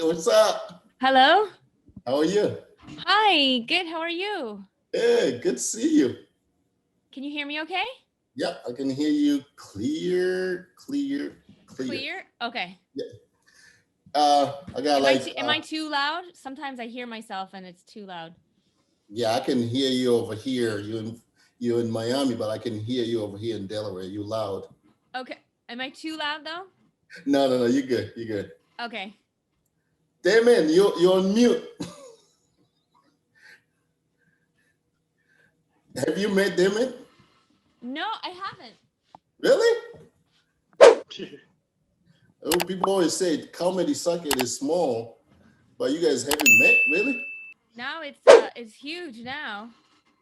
What's up? Hello? How are you? Hi, good. How are you? Hey, good to see you. Can you hear me okay? Yep, I can hear you clear. Clear? Okay. Yeah. I got Am I too loud? Sometimes I hear myself and it's too loud. yeah, I can hear you over here. You in Miami, but I can hear you over here in Delaware. You loud. Okay. Am I too loud though? No, you're good. You're good. Okay. Damon, you're on mute. Have you met Damon? No, I haven't. Really? Oh, people always say comedy circuit is small, but you guys haven't met, really? Now it's huge now.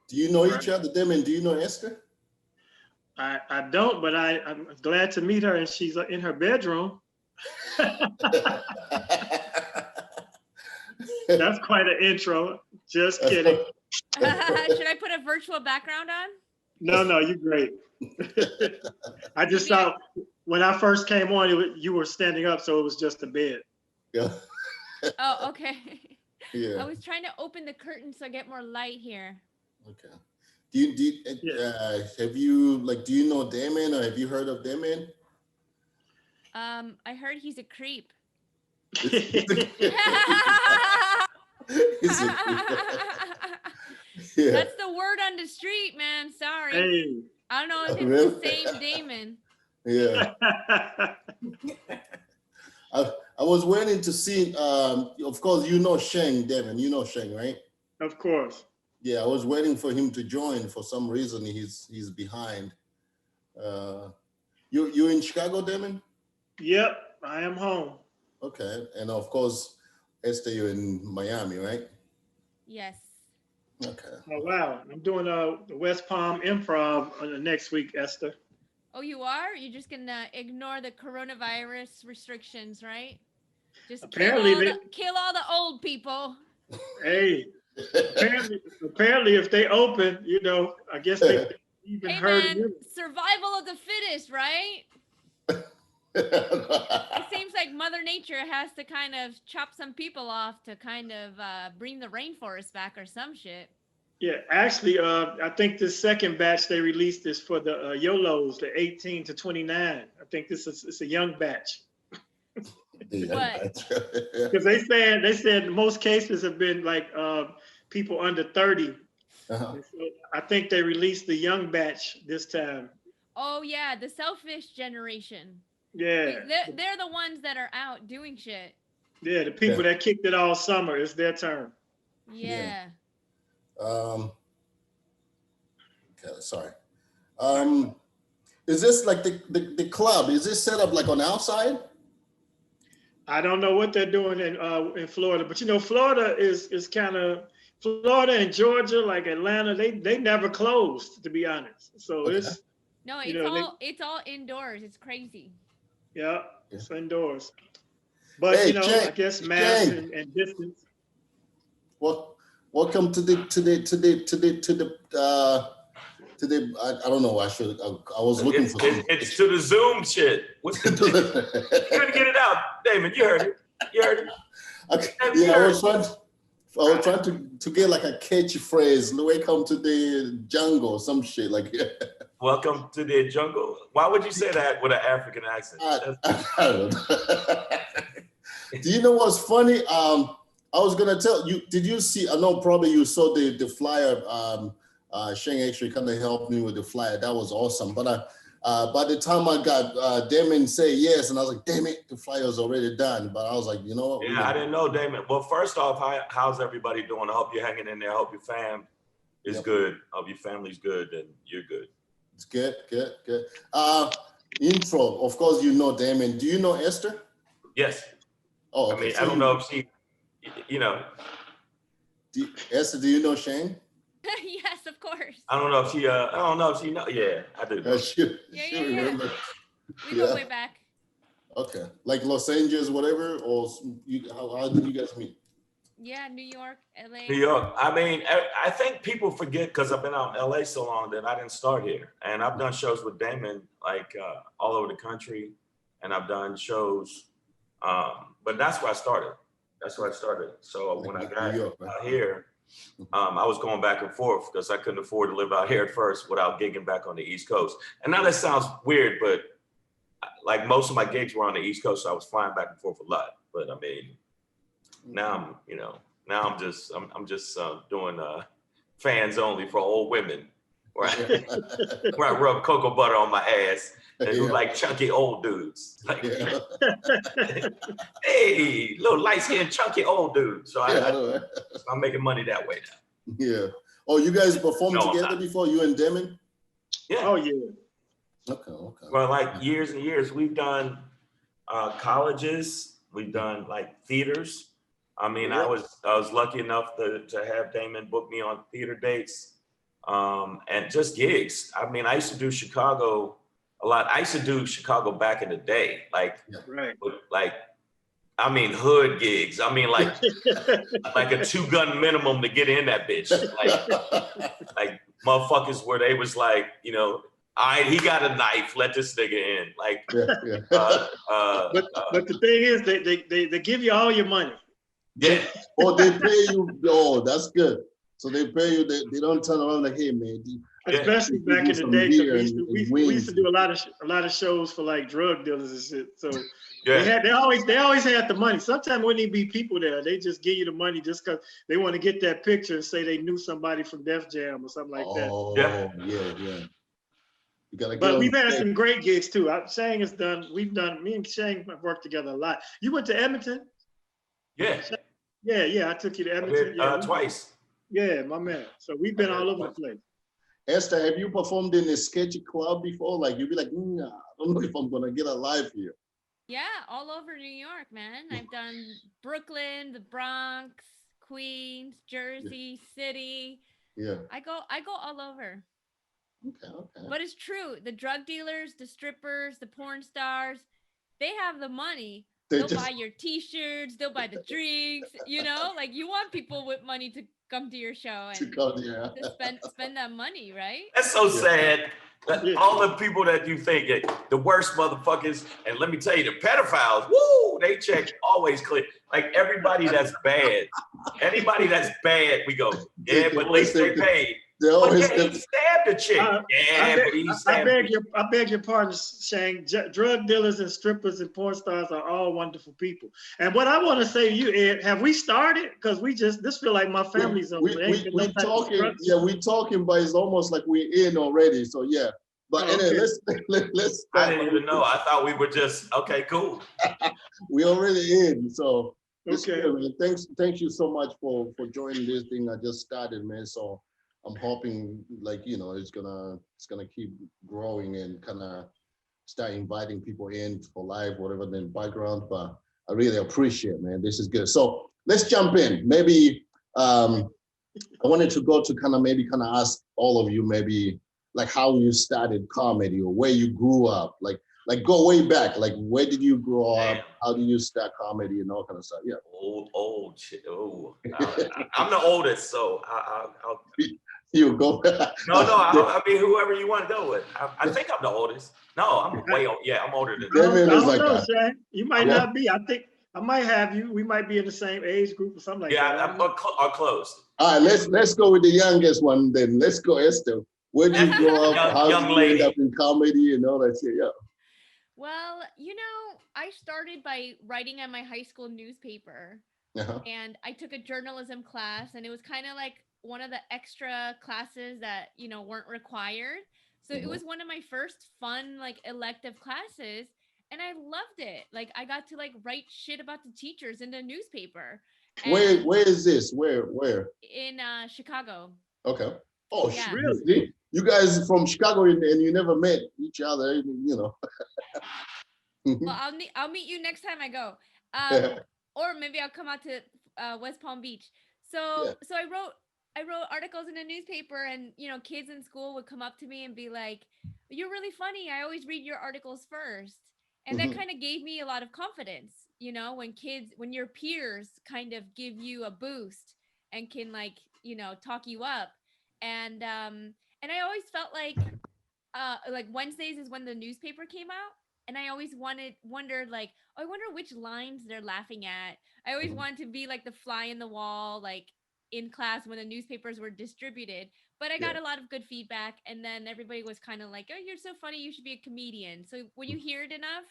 Do you know each other, Damon? Do you know Esther? I don't, but I'm glad to meet her, and she's in her bedroom. That's quite an intro. Just kidding. Should I put a virtual background on? No, you're great. I just thought when I first came on, you were standing up, so it was just a bed. Yeah. Oh, okay. Yeah. I was trying to open the curtain so I get more light here. Okay. Do you do you know Damon, or have you heard of Damon? I heard he's a creep. Yeah. That's the word on the street, man. Sorry. Hey. I don't know if it's the same Damon. Yeah. I was waiting to see, of course, you know Shang, Damon. You know Shang, right? Of course. Yeah, I was waiting for him to join. For some reason, he's behind. You in Chicago, Damon? Yep, I am home. Okay, and of course, Esther, you're in Miami, right? Yes. Okay. Oh wow, I'm doing the West Palm Improv next week, Esther. Oh, you are? You're just gonna ignore the coronavirus restrictions, right? Just apparently kill all the old people. Hey, apparently, if they open, I guess they even heard. Man, survival of the fittest, right? It seems like Mother Nature has to kind of chop some people off to kind of bring the rainforest back or some shit. Yeah, actually, I think this second batch they released is for the YOLOs, the 18 to 29. I think it's a young batch. What? Because they said most cases have been like people under 30. Uh-huh. So I think they released the young batch this time. Oh yeah, the selfish generation. Yeah. They're the ones that are out doing shit. Yeah, the people that kicked it all summer, it's their turn. Yeah. Okay, sorry. Is this like the club? Is this set up like on outside? I don't know what they're doing in Florida, but Florida is kind of Florida and Georgia, like Atlanta, they never closed, to be honest. So it's it's all indoors. It's crazy. Yeah, it's indoors. But I guess mask and distance. Well, welcome to the I don't know. I was looking for something. It's to the Zoom shit. What's the You're gonna get it out, Damon. You heard it. Okay. Yeah, I was trying to get like a catchy phrase. Welcome to the jungle, some shit like. Welcome to the jungle. Why would you say that with an African accent? I don't know. Do you know what's funny? I was gonna tell you. Did you see? I know probably you saw the flyer. Shang actually kind of helped me with the flyer. That was awesome. But by the time I got Damon say yes, and I was like, damn it, the flyer's already done. But I was like, you know what? Yeah, I didn't know, Damon. Well, first off, how's everybody doing? I hope you're hanging in there. I hope your fam is good. I hope your family's good and you're good. It's good. Intro. Of course, you know Damon. Do you know Esther? Yes. Oh, okay. I mean, I don't know if she, Esther, do you know Shang? Yes, of course. I don't know if she know. Yeah, I do. She remember. We go way back. Okay, like Los Angeles, whatever, or how did you guys meet? Yeah, New York, LA. New York. I mean, I think people forget because I've been out in LA so long that I didn't start here, and I've done shows with Damon like all over the country, and I've done shows, but that's where I started. That's where I started. So when I New got York, right? out here, I was going back and forth because I couldn't afford to live out here at first without gigging back on the East Coast. And now that sounds weird, but like most of my gigs were on the East Coast, so I was flying back and forth a lot. But I mean, now I'm just doing fans only for old women, where I rub cocoa butter on my ass and who like chunky old dudes. Like, hey, little light skinned chunky old dude. So I'm making money that way now. Yeah. Oh, you guys performed together before, you and Damon? Yeah. Oh yeah. Okay. Well, like years and years, we've done colleges, we've done like theaters. I mean, I was lucky enough to have Damon book me on theater dates, and just gigs. I mean, I used to do Chicago a lot. I used to do Chicago back in the day, like I mean, hood gigs. I mean, like a 2-gun minimum to get in that bitch. Like motherfuckers where they was like, you know, all right, he got a knife. Let this nigga in. Like, but the thing is, they give you all your money. Yeah. Or they pay you. Oh, that's good. So they pay you. They don't turn around like, hey man. Especially back in the day, because we used to do a lot of shows for like drug dealers and shit. So they always had the money. Sometimes wouldn't even be people there. They just give you the money just because they want to get that picture and say they knew somebody from Def Jam or something like that. Oh, yeah. You gotta get. But we've had some great gigs too. Shang has done. Me and Shang have worked together a lot. You went to Edmonton? Yeah. Yeah. I took you to Edmonton. Twice. Yeah, my man. So we've been all over the place. Esther, have you performed in a sketchy club before? Like you'd be like, nah, I don't know if I'm gonna get alive here. Yeah, all over New York, man. I've done Brooklyn, the Bronx, Queens, Jersey City. Yeah. I go all over. Okay. But it's true. The drug dealers, the strippers, the porn stars, they have the money. They'll buy your t-shirts, they'll buy the drinks, you know? Like you want people with money to come to your show and to spend that money, right? That's so sad. All the people that you think the worst motherfuckers, and let me tell you, the pedophiles, woo, they check always clear. Like everybody that's bad, anybody that's bad, we go, yeah, but at least they paid. He stabbed the chick. I beg your pardon, Shang. Drug dealers and strippers and porn stars are all wonderful people. And what I want to say to you, Ed, have we started? Because this feel like my family's over there. We talking, but it's almost like we're in already. So yeah. But anyway, let's start. I didn't even know. I thought we were just okay, cool. We already in. So okay. Thanks you so much for joining this thing I just started, man. So I'm hoping, like, you know, it's gonna keep growing and kind of start inviting people in for live, whatever the background. But I really appreciate, man. This is good. So let's jump in. Maybe I wanted to go to kind of ask all of you maybe like how you started comedy or where you grew up, like go way back. Like where did you grow up? How did you start comedy and all kind of stuff? Yeah. Old shit. Oh, I'm the oldest, so I'll you go. No, I mean, whoever you want to go with. I think I'm the oldest. No, I'm way old. Yeah, I'm older than that. I don't know, Shang. You might not be. I think I might have you. We might be in the same age group or something like that. Yeah, are close. All right, let's go with the youngest one then. Let's go, Esther. Where did you grow up? How did you end up in comedy and all that shit? Yeah. Well, you know, I started by writing at my high school newspaper. And I took a journalism class, and it was kind of like one of the extra classes that, you know, weren't required. So it was one of my first fun, like, elective classes, and I loved it. Like, I got to like write shit about the teachers in the newspaper. And where is this? Where? In Chicago. Okay. Oh, yeah. Really? You guys from Chicago and you never met each other, you know. Well, I'll meet you next time I go. Or maybe I'll come out to West Palm Beach. So I wrote articles in a newspaper, and you know, kids in school would come up to me and be like, "You're really funny. I always read your articles first." And that kind of gave me a lot of confidence, you know, when your peers kind of give you a boost and can, like, you know, talk you up. And I always felt like Wednesdays is when the newspaper came out. and I always wondered like, oh, I wonder which lines they're laughing at. I always wanted to be like the fly in the wall, like in class when the newspapers were distributed. But I got a lot of good feedback, and then everybody was kind of like, oh, you're so funny, you should be a comedian. So when you hear it enough,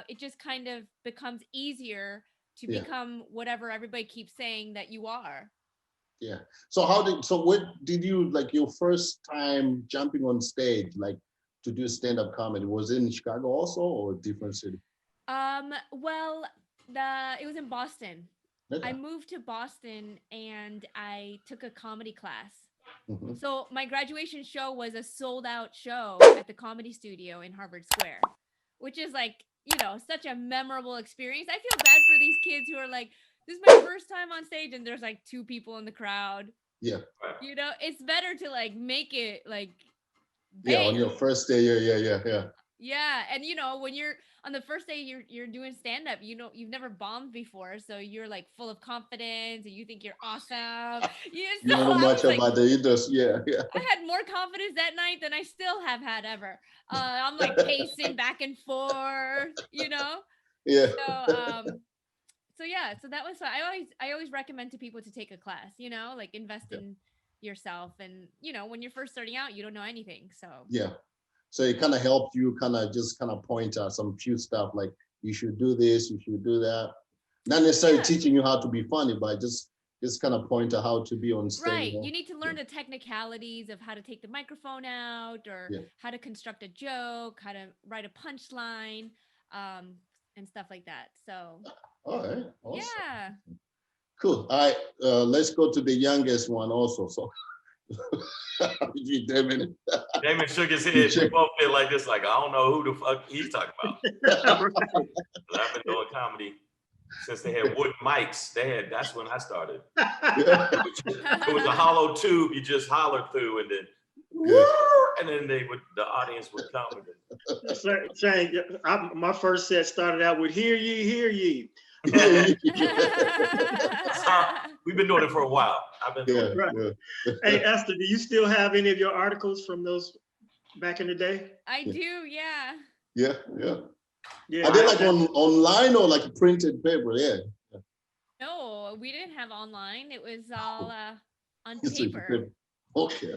it just kind of becomes easier to become whatever everybody keeps saying that you are. Yeah. So what did you, like, your first time jumping on stage, like to do stand-up comedy, was it in Chicago also, or a different city? Well, it was in Boston. Okay. I moved to Boston and I took a comedy class. So my graduation show was a sold out show at the Comedy Studio in Harvard Square, which is like, you know, such a memorable experience. I feel bad for these kids who are like, this is my first time on stage and there's like 2 people in the crowd. Yeah. You know, it's better to like make it like bam. Yeah, on your first day. Yeah. Yeah, and you know, when you're on the first day you're doing stand up, you know, you've never bombed before, so you're like full of confidence and you think you're awesome. You don't know much about the industry. Yeah. I had more confidence that night than I still have had ever. I'm like pacing back and forth, you know. Yeah. So yeah, so that was fun. I always recommend to people to take a class, you know, like invest in yourself, and you know, when you're first starting out, you don't know anything, so yeah. So it kind of helped you just point out some few stuff, like you should do this, you should do that. Not necessarily teaching you how to be funny, but just kind of point out how to be on stage. Right. You need to learn the technicalities of how to take the microphone out, or how to construct a joke, how to write a punchline, and stuff like that. So all right. Awesome. Yeah. Cool. All right. Let's go to the youngest one also. So Damon shook his head. We both feel like this, like, I don't know who the fuck he's talking about. I've been doing comedy since they had wooden mics. That's when I started. It was a hollow tube you just hollered through, and then the audience would come. Shang, my first set started out with "Hear ye, hear ye." We've been doing it for a while. I've been doing it. Right. Hey, Esther, do you still have any of your articles from those back in the day? I do, yeah. Yeah. Yeah. Are they like online or like printed paper? Yeah. No, we didn't have online. It was all on paper. Okay.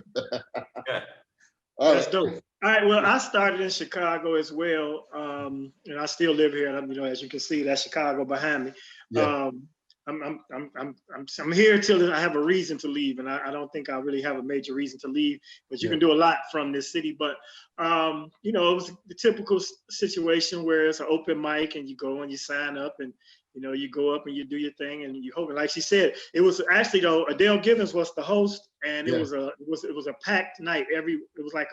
That's dope. All right. Well, I started in Chicago as well, and I still live here. And you know, as you can see, that's Chicago behind me. Yeah. I'm here till I have a reason to leave, and I don't think I really have a major reason to leave. But you can do a lot from this city. But you know, it was the typical situation where it's an open mic, and you go and you sign up, and you know, you go up and you do your thing, and you hope. And like she said, it was actually though Adele Givens was the host, and it was a packed night. It was like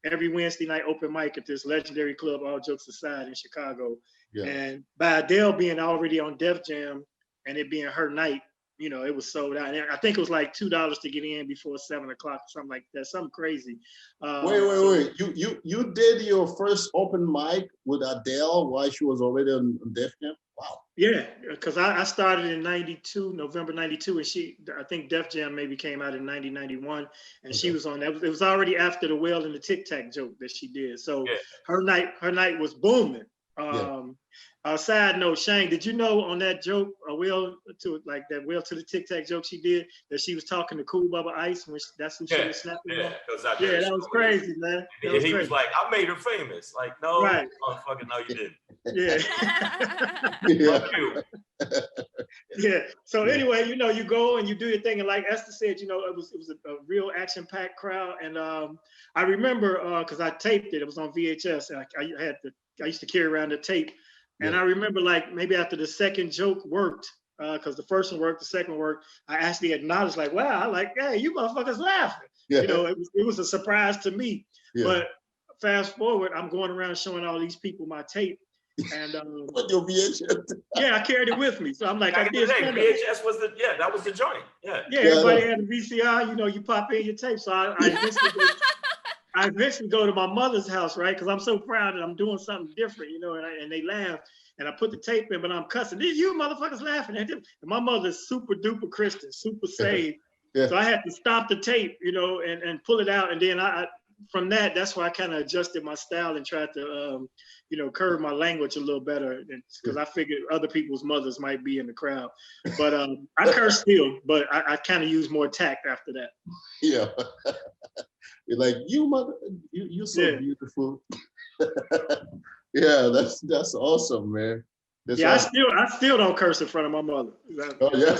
every Wednesday night open mic at this legendary club, all jokes aside, in Chicago. Yeah. And by Adele being already on Def Jam and it being her night, you know, it was sold out. And I think it was like $2 to get in before 7 o'clock, something like that, something crazy. Wait. You did your first open mic with Adele while she was already on Def Jam? Wow. Yeah, because I started in '92, November '92, and I think Def Jam maybe came out in '90, '91, and she was on that. It was already after the Well and the Tic Tac joke that she did. So her night was booming. Side note, Shang, did you know on that joke, Will to the Tic Tac joke she did, that she was talking to Cool Bubba Ice when that's who she was snapping on? Yeah, that was crazy, man. He was like, I made her famous. Like, no, motherfucker, no, you didn't. Yeah. So anyway, you know, you go and you do your thing, and like Esther said, you know, it was a real action-packed crowd. And I remember because I taped it. It was on VHS. I used to carry around the tape. And I remember, like, maybe after the second joke worked, because the first one worked, the second one worked, I actually acknowledged, like, wow, like, hey, you motherfuckers laughing. Yeah. You know, it was a surprise to me. Yeah. But fast forward, I'm going around showing all these people my tape. And your VHS. Yeah, I carried it with me. So I'm like, VHS was that was the joint. Yeah. Yeah, everybody had a VCR, you know, you pop in your tape. So I eventually go to my mother's house, right? Because I'm so proud that I'm doing something different, you know, and they laugh. And I put the tape in, but I'm cussing. These you motherfuckers laughing at them. And my mother's super duper Christian, super saved. Yeah. So I had to stop the tape, you know, and pull it out. And then from that's why I kind of adjusted my style and tried to, you know, curve my language a little better, because I figured other people's mothers might be in the crowd. But I curse still, but I kind of use more tact after that. Yeah. You're like, you mother, you're so beautiful. Yeah, that's awesome, man. That's awesome. I still don't curse in front of my mother. Oh yeah.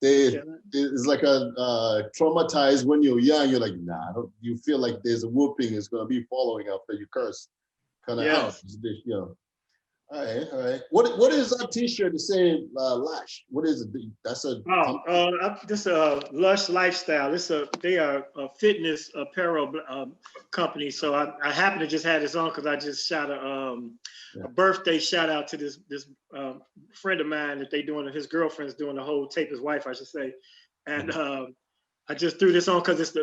Yeah. It's like a traumatized when you're young. You're like, nah, you feel like there's a whooping is gonna be following after you curse. Kind of out, you know. All right. What is that T-shirt saying? Lash. What is it? That's a. This Lush Lifestyle. They are a fitness apparel company. So I happen to just have this on because I just shot a birthday shout out to this friend of mine that his girlfriend's doing the whole tape, his wife, I should say, and I just threw this on because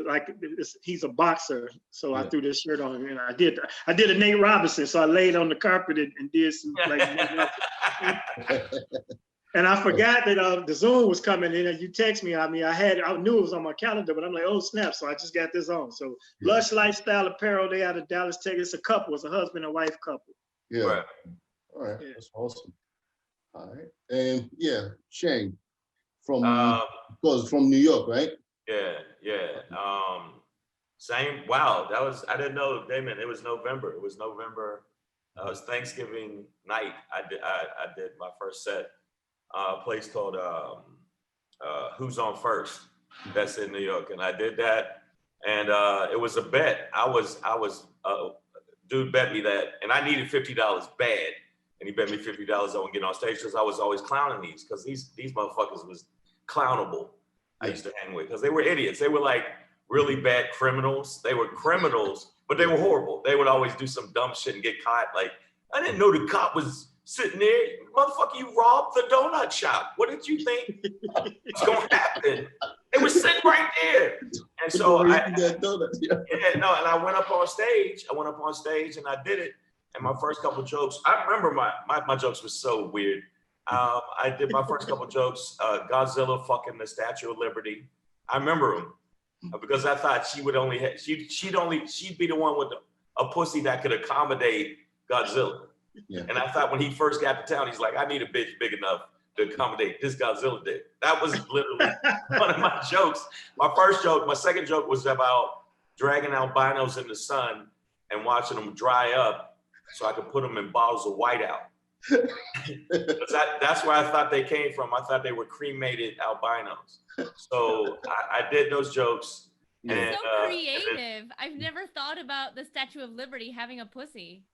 he's a boxer, so I threw this shirt on him, and I did a Nate Robinson, so I laid on the carpet and did some like, and I forgot that the Zoom was coming in, and you text me. I mean, I knew it was on my calendar, but I'm like, oh snap! So I just got this on. So Lush Lifestyle Apparel, they out of Dallas, Texas. It's a couple. It's a husband and wife couple. Yeah. Right. All right. Yeah. That's awesome. All right. And Shang from New York, right? Yeah. Same. Wow. I didn't know, Damon. It was November. It was Thanksgiving night. I did my first set. A place called Who's On First. That's in New York, and I did that. And it was a bet. Dude bet me that, and I needed $50 bad, and he bet me $50 I wouldn't get on stage because I was always clowning these, because these motherfuckers was clownable. I used to hang with because they were idiots. They were like really bad criminals. They were criminals, but they were horrible. They would always do some dumb shit and get caught. Like, I didn't know the cop was sitting there. Motherfucker, you robbed the donut shop. What did you think was gonna happen? They were sitting right there. And so and I went up on stage. And I did it. And my first couple jokes, I remember my jokes were so weird. I did my first couple jokes, Godzilla fucking the Statue of Liberty. I remember them because I thought she'd be the one with a pussy that could accommodate Godzilla. Yeah. And I thought when he first got to town, he's like, I need a bitch big enough to accommodate this Godzilla dick. That was literally one of my jokes. My second joke was about dragging albinos in the sun and watching them dry up so I could put them in bottles of whiteout. That's where I thought they came from. I thought they were cremated albinos. So I did those jokes. And, so creative. I've never thought about the Statue of Liberty having a pussy.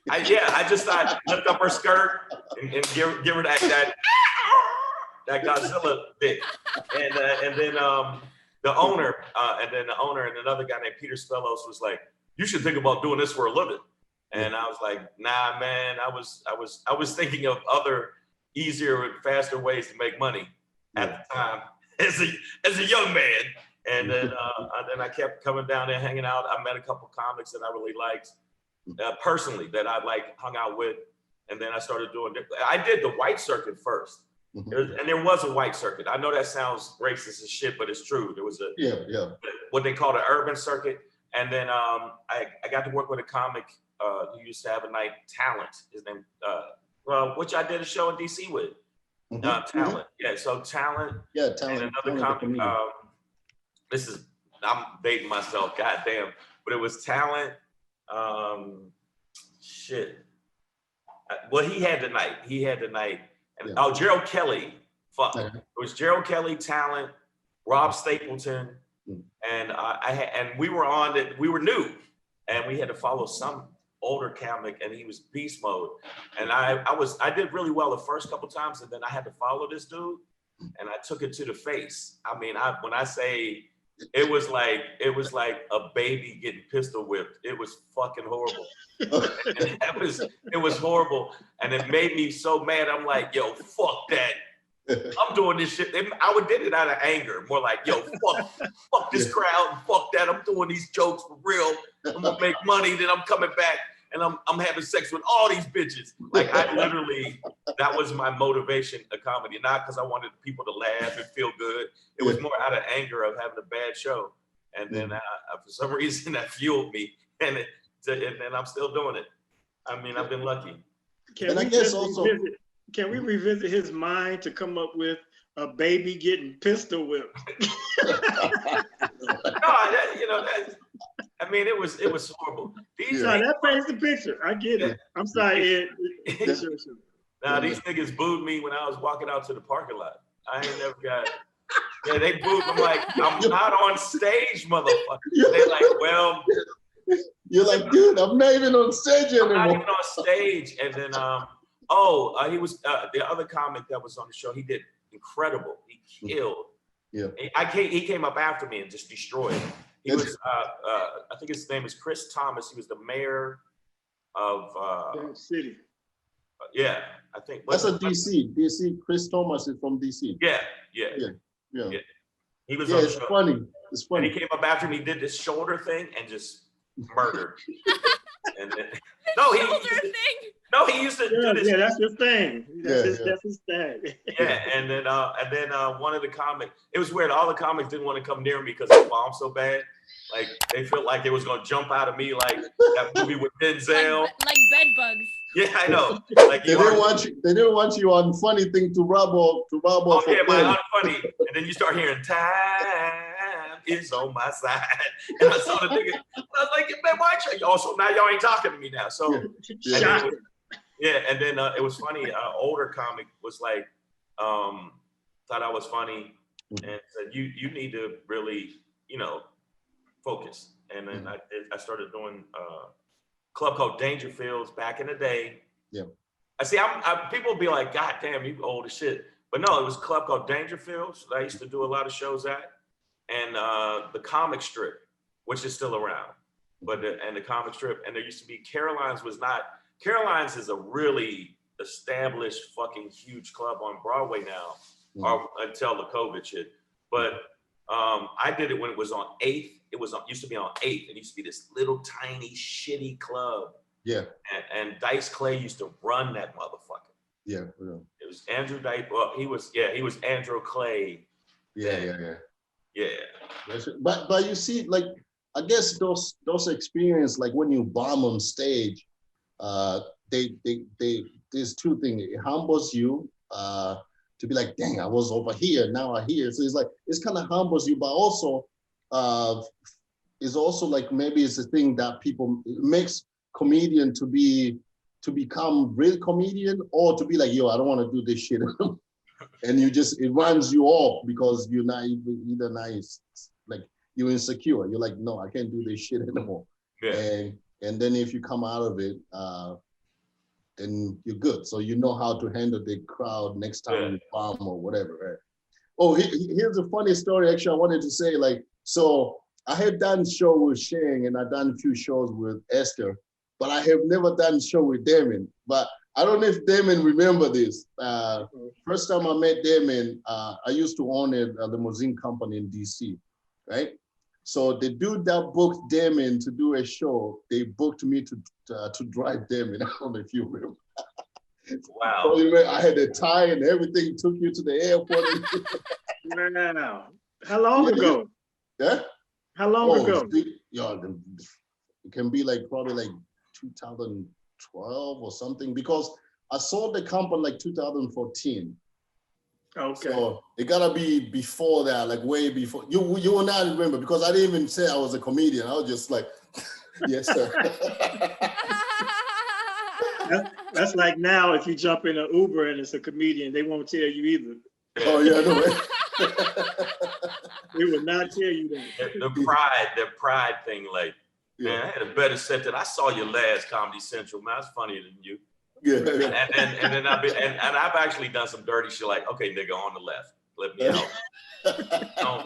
I just thought lift up her skirt and give her that Godzilla dick, and then the owner and another guy named Peter Spellos was like, you should think about doing this for a living. And I was like, nah, man. I was thinking of other easier and faster ways to make money at the time as a young man. And then I kept coming down there, hanging out. I met a couple comics that I really liked personally, that I hung out with. And then I started doing. I did the white circuit first, and there was a white circuit. I know that sounds racist as shit, but it's true. There was what they call the urban circuit. And then I got to work with a comic who used to have a night, Talent. His name, which I did a show in DC with. Talent. Yeah, so Talent. Yeah, Talent. And another comic. I'm dating myself, goddamn. But it was Talent. Well, he had the night. And Gerald Kelly. Fuck. It was Gerald Kelly, Talent, Rob Stapleton. And we were on it. We were new, and we had to follow some older comic, and he was beast mode. And I did really well the first couple times, and then I had to follow this dude, and I took it to the face. I mean, when I say it was like a baby getting pistol whipped. It was fucking horrible. It was horrible, and it made me so mad. I'm like, yo, fuck that. I'm doing this shit. I did it out of anger, more like, yo, fuck this crowd, fuck that. I'm doing these jokes for real. I'm gonna make money. Then I'm coming back and I'm having sex with all these bitches. Like, I literally, that was my motivation of comedy, not because I wanted people to laugh and feel good. It was more out of anger of having a bad show. And then for some reason that fueled me, and I'm still doing it. I mean, I've been lucky. Can we revisit his mind to come up with a baby getting pistol whipped? I mean, it was horrible. That paints the picture. I get it. I'm sorry, Ed. Nah, these niggas booed me when I was walking out to the parking lot. I ain't never got. Yeah, they booed. I'm like, I'm not on stage, motherfucker. They're like, well. You're like, dude, I'm not even on stage anymore. I'm not even on stage. And then, he was the other comic that was on the show. He did incredible. He killed. Yeah. He came up after me and just destroyed. He was, I think his name is Chris Thomas. He was the mayor of City. Yeah, I think. That's a DC. Chris Thomas is from DC. Yeah. He was on the show. Funny. It's funny. And he came up after me, did this shoulder thing, and just murdered. And then, he used to do this. Yeah, that's his thing. That's his thing. Yeah, and then one of the comics, it was weird. All the comics didn't want to come near me because I bombed so bad. Like they felt like it was gonna jump out of me, like that movie with Denzel. Like bed bugs. Yeah, I know. Like they didn't want you on funny thing to rub off. Oh yeah, my unfunny. And then you start hearing time is on my side. And I saw the nigga. I was like, man, why y'all? So now y'all ain't talking to me now. So and then it was funny. Older comic was like, thought I was funny and said, you need to really, focus. And then I started doing a club called Dangerfields back in the day. Yeah. I see. People be like, God damn, you old as shit. But no, it was a club called Dangerfields that I used to do a lot of shows at, and the comic strip, which is still around, and the comic strip, and there used to be Caroline's was not. Caroline's is a really established fucking huge club on Broadway now, or until the COVID shit. But I did it when it was on 8th. It used to be on 8th. It used to be this little tiny shitty club. Yeah. And Dice Clay used to run that motherfucker. Yeah. It was Andrew Dice. Well, he was Andrew Clay. Yeah. But you see, like, I guess those experiences, like when you bomb on stage, there's two things. It humbles you to be like, dang, I was over here, now I'm here. So it's kind of humbles you, but also is also like maybe it's a thing that it makes comedian to become real comedian, or to be like, yo, I don't want to do this shit. And it runs you off because you're not either nice, like you're insecure. You're like, no, I can't do this shit anymore. Yeah. And then if you come out of it, then you're good. So you know how to handle the crowd next time you bomb or whatever, right? Oh, here's a funny story. Actually, I wanted to say, like, so I have done show with Shang and I've done a few shows with Esther, but I have never done a show with Damon. But I don't know if Damon remember this. First time I met Damon, I used to own a limousine company in DC, right? So the dude that booked Damon to do a show, they booked me to drive Damon. I don't know if you remember. Wow. So I had a tie and everything, took you to the airport. Wow. How long ago? Yeah? How long ago? It can be like probably like 2012 or something, because I sold the company like 2014. Okay. So it gotta be before that, like way before. You will not remember, because I didn't even say I was a comedian. I was just like, yes, sir. That's like now, if you jump in an Uber and it's a comedian, they won't tell you either. Oh yeah, no. They will not tell you that. The pride thing, like, man, I had a better set than I saw your last Comedy Central, man. That's funnier than you. Yeah. And then I've actually done some dirty shit, like, okay, nigga, on the left, let me out.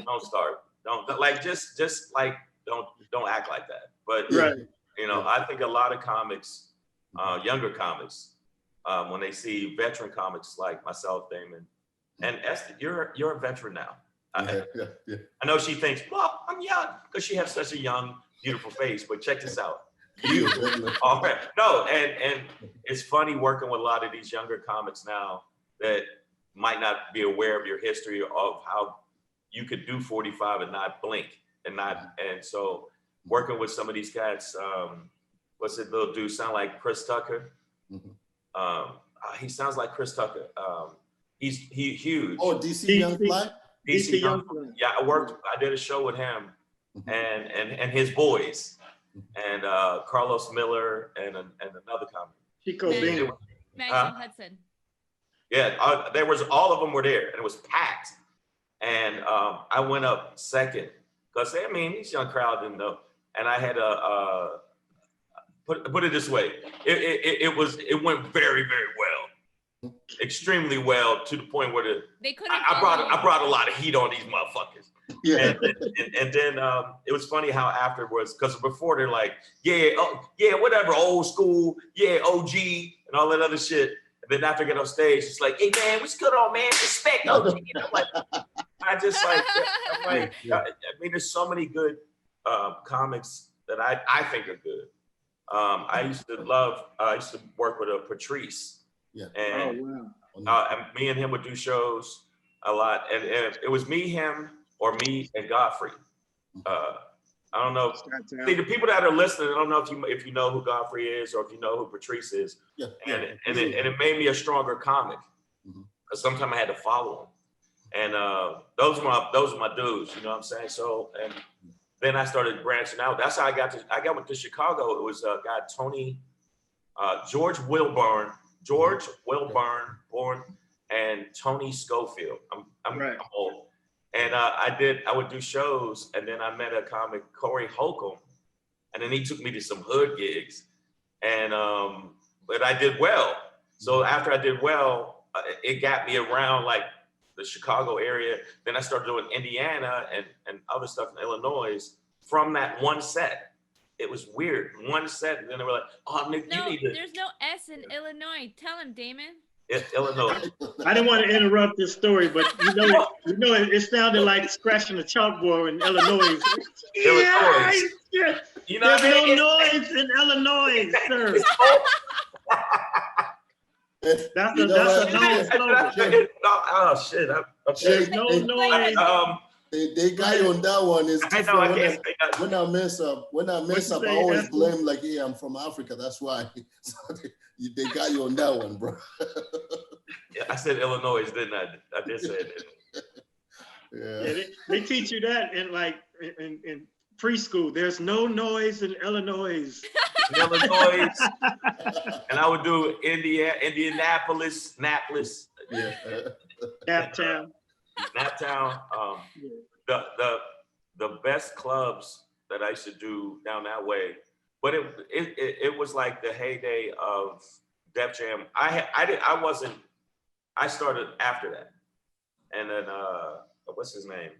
Don't start. Don't like just like don't act like that. But I think a lot of comics, younger comics, when they see veteran comics like myself, Damon, and Esther, you're a veteran now. I know she thinks, well, I'm young, because she has such a young, beautiful face. But check this out. You all right. No, and it's funny working with a lot of these younger comics now that might not be aware of your history, of how you could do 45 and not blink. and so working with some of these cats, what's it little dude sound like Chris Tucker? He sounds like Chris Tucker. He's huge. Oh, DC Young Fly? DC Young Fly. Yeah, I did a show with him and his boys and Carlos Miller and another comic. Chico Bean. Maxwell Hudson. Yeah, there was all of them were there and it was packed. And I went up second because I mean these young crowd didn't know. And I had put it this way, it went very, very well, extremely well to the point where I brought a lot of heat on these motherfuckers. Yeah. And then it was funny how afterwards, because before they're like, yeah, whatever, old school, yeah, OG, and all that other shit. And then after I get on stage, it's like, hey man, what's good on, man? Respect OG. You know, like, I just like, I mean, there's so many good comics that I think are good. I used to work with Patrice. Yeah. And me and him would do shows a lot. And it was me, him, or me and Godfrey. I don't know. See, the people that are listening, I don't know if you know who Godfrey is or if you know who Patrice is. Yeah. And it made me a stronger comic. Because sometimes I had to follow him. And those are my dudes, you know what I'm saying? So, and then I started branching out. That's how I got with Chicago. It was a guy, George Wilburn, born, and Tony Schofield. I'm old. And I would do shows, and then I met a comic, Corey Holcomb, and then he took me to some hood gigs, and but I did well. So after I did well, it got me around like the Chicago area. Then I started doing Indiana and other stuff in Illinois from that one set. It was weird, one set, and then they were like, "Oh, Nick, you need to." There's no S in Illinois. Tell him, Damon. Illinois. I didn't want to interrupt this story, but it sounded like scratching a chalkboard in Illinois. Illinois. Yeah. You know, there's no noise in Illinois, sir. That's a known slogan. Oh shit! There's no noise. They got you on that one. It's different. When I mess up, I always blame like, yeah, I'm from Africa. That's why. So they got you on that one, bro. Yeah, I said Illinois, didn't I? I did say it. Yeah, they teach you that in preschool. There's no noise in Illinois. Illinois, and I would do Indianapolis, Naples, Naptown. The best clubs that I used to do down that way, but it was like the heyday of Def Jam. I started after that, and then what's his name?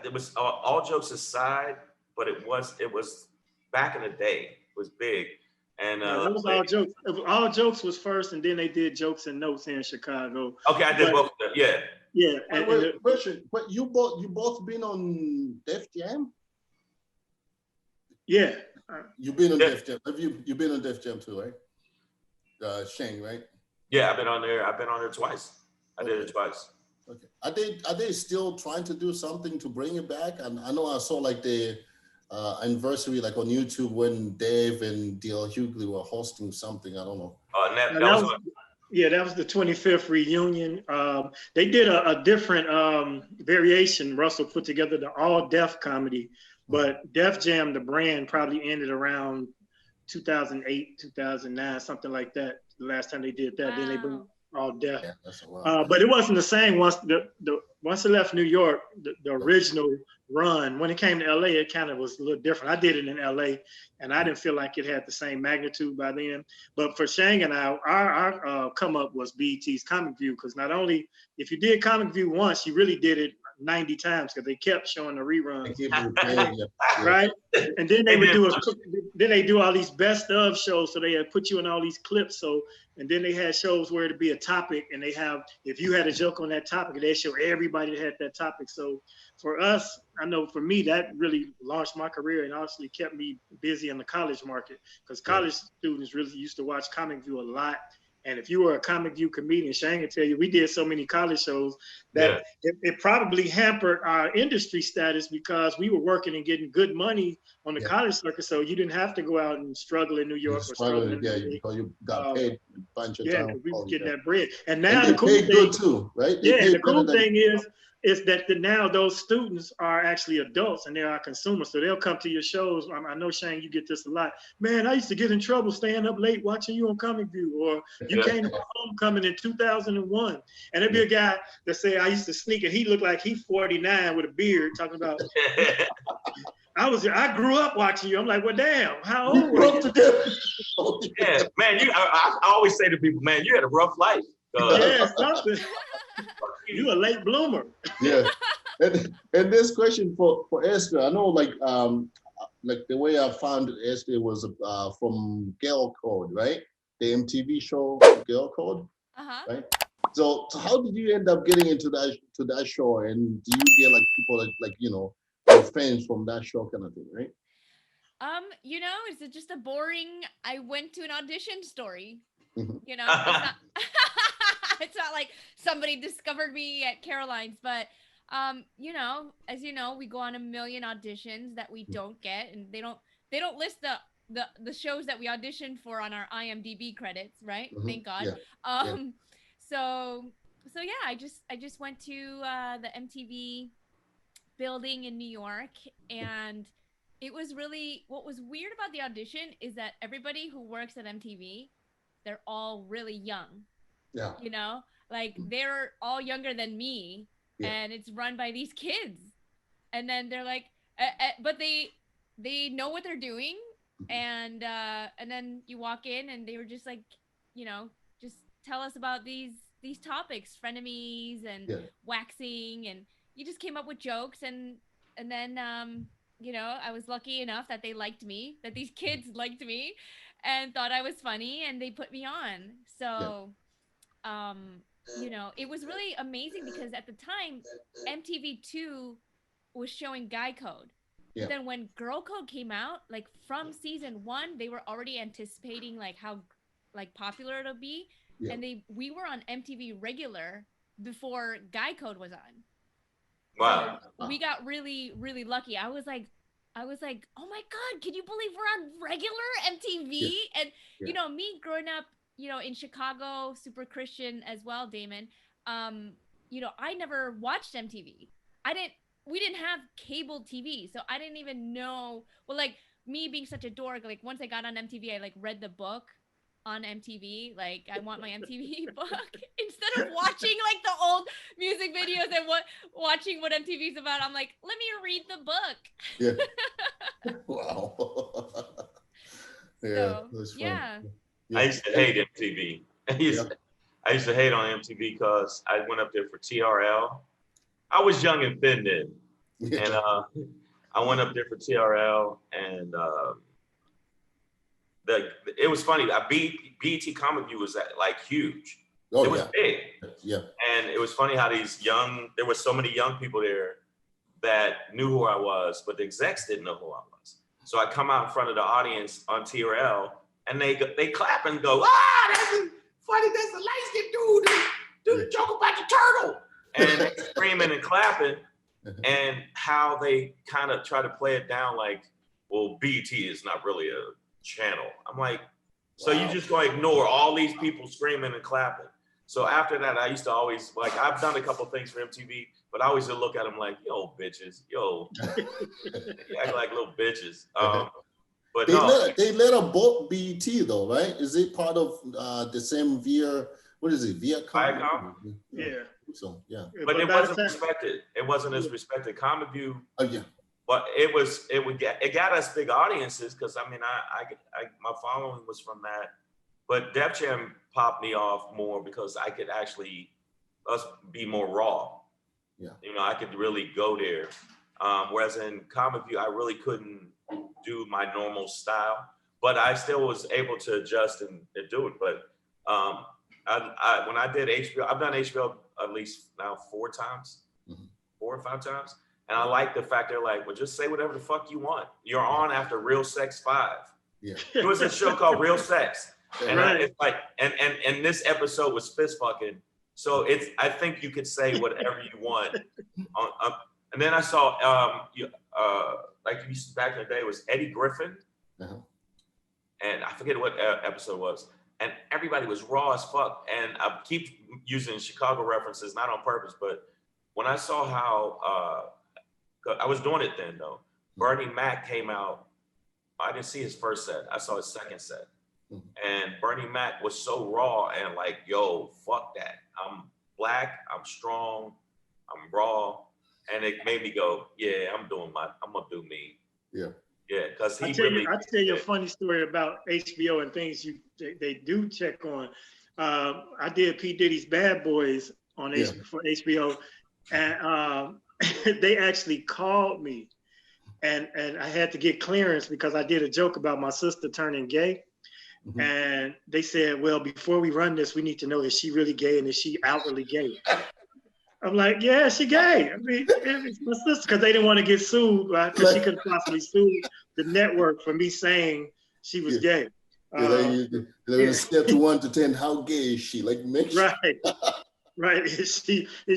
It was all jokes aside, but it was back in the day. It was big, and it was all jokes. All jokes was first, and then they did Jokes and Notes here in Chicago. Okay, I did both. Yeah. Yeah. Question, but you both been on Def Jam? Yeah. You've been on Def Jam. You've been on Def Jam too, right? Shang, right? Yeah, I've been on there twice. I did it twice. Okay. Are they still trying to do something to bring it back? And I know I saw like the anniversary like on YouTube when Dave and D.L. Hughley were hosting something. I don't know. That was the 25th reunion. They did a different variation. Russell put together the all Def comedy, but Def Jam, the brand, probably ended around 2008, 2009, something like that. The last time they did that, Then they bring all Def. Yeah, that's a lot. But it wasn't the same once once it left New York. The original run, when it came to LA, it kind of was a little different. I did it in LA, and I didn't feel like it had the same magnitude by then. But for Shang and I, our come up was BET's Comic View, because not only if you did Comic View once, you really did it 90 times because they kept showing the reruns, right? And then they would do all these best of shows, so they had put you in all these clips. So, and then they had shows where it'd be a topic, and if you had a joke on that topic, they show everybody that had that topic. So for us, I know for me, that really launched my career and honestly kept me busy in the college market, because college students really used to watch Comic View a lot. And if you were a Comic View comedian, Shang can tell you, we did so many college shows that it probably hampered our industry status because we were working and getting good money on the college circuit. So you didn't have to go out and struggle in New York or struggle in because you got paid a bunch of time. Yeah, we were getting that bread. And now the cool thing, good too, right? The cool thing is that now those students are actually adults and they are consumers. So they'll come to your shows. I know, Shang, you get this a lot. Man, I used to get in trouble staying up late watching you on Comic View, or you came to my homecoming in 2001. And there'd be a guy that say, I used to sneak, and he looked like he's 49 with a beard, talking about, I grew up watching you. I'm like, well, damn, how old were you? Yeah, man, I always say to people, man, you had a rough life. Yeah, something. You a late bloomer. Yeah. And this question for Esther, I know like the way I found Esther was from Girl Code, right? The MTV show Girl Code. Right? So how did you end up getting into that show? And do you get like people like you know, fans from that show kind of thing, right? You know, it's just a boring, I went to an audition story. You know, it's not like somebody discovered me at Caroline's, but you know, as you know, we go on a million auditions that we don't get, and they don't list the shows that we auditioned for on our IMDb credits, right? Thank God. So yeah, I just went to the MTV building in New York, and it was really, what was weird about the audition is that everybody who works at MTV, they're all really young. Yeah. You know, like they're all younger than me, and it's run by these kids. And then they're like, but they know what they're doing. And then you walk in and they were just like, you know, just tell us about these topics, frenemies and waxing, and you just came up with jokes, and then you know, I was lucky enough that they liked me, that these kids liked me and thought I was funny, and they put me on. So you know, it was really amazing because at the time MTV2 was showing Guy Code. But then when Girl Code came out, like from season 1, they were already anticipating like how like popular it'll be. And we were on MTV regular before Guy Code was on. Wow. So we got really, really lucky. I was like, oh my God, can you believe we're on regular MTV? And you know, me growing up, you know, in Chicago, super Christian as well, Damon. You know, I never watched MTV. We didn't have cable TV, so I didn't even know. Well, like me being such a dork, like once I got on MTV, I like read the book on MTV. Like I want my MTV book instead of watching like the old music videos and watching what MTV's about. I'm like, let me read the book. Yeah. Wow. I used to hate MTV. I used to hate on MTV because I went up there for TRL. I was young and thin then, and I went up there for TRL, and it was funny. BET Comic View was like huge. It was big. Yeah. And it was funny how there were so many young people there that knew who I was, but the execs didn't know who I was. So I come out in front of the audience on TRL, and they clap and go, that's funny. That's a light-skinned dude. Do the joke about the turtle. And screaming and clapping, and how they kind of try to play it down like, well, BT is not really a channel. I'm like, so you just gonna ignore all these people screaming and clapping? So after that, I used to always, like, I've done a couple things for MTV, but I always look at them like, yo, bitches, yo, act like little bitches. But they let a book BET though, right? Is it part of the same Viacom? Yeah. So but it wasn't respected. It wasn't as respected. Comic View. But it got us big audiences because I mean my following was from that. But Def Jam popped me off more because I could actually be more raw. Yeah. You know, I could really go there. Whereas in Comic View, I really couldn't do my normal style, but I still was able to adjust and do it. But when I did HBO, I've done HBO at least now 4 or 5 times. And I like the fact they're like, well, just say whatever the fuck you want. You're on after Real Sex 5. Yeah. It was a show called Real Sex. And it's like, and this episode was fist fucking. So I think you could say whatever you want. And then I saw, like you used to back in the day, it was Eddie Griffin. And I forget what episode it was. And everybody was raw as fuck. And I keep using Chicago references, not on purpose, but when I saw how, I was doing it then though. Bernie Mac came out. I didn't see his first set. I saw his second set. And Bernie Mac was so raw and like, yo, fuck that. I'm black, I'm strong, I'm raw. And it made me go, yeah, I'm gonna do me. Yeah. Yeah, because I'll tell you a funny story about HBO and things they do check on. I did P. Diddy's Bad Boys for HBO, and they actually called me, and I had to get clearance because I did a joke about my sister turning gay. And they said, well, before we run this, we need to know, is she really gay and is she outwardly gay? I'm like, yeah, she gay. I mean, it's my sister, because they didn't want to get sued, right? Because she could possibly sue the network for me saying she was gay. They're gonna scale to 1 to 10. How gay is she? Like, make sure. Right. Is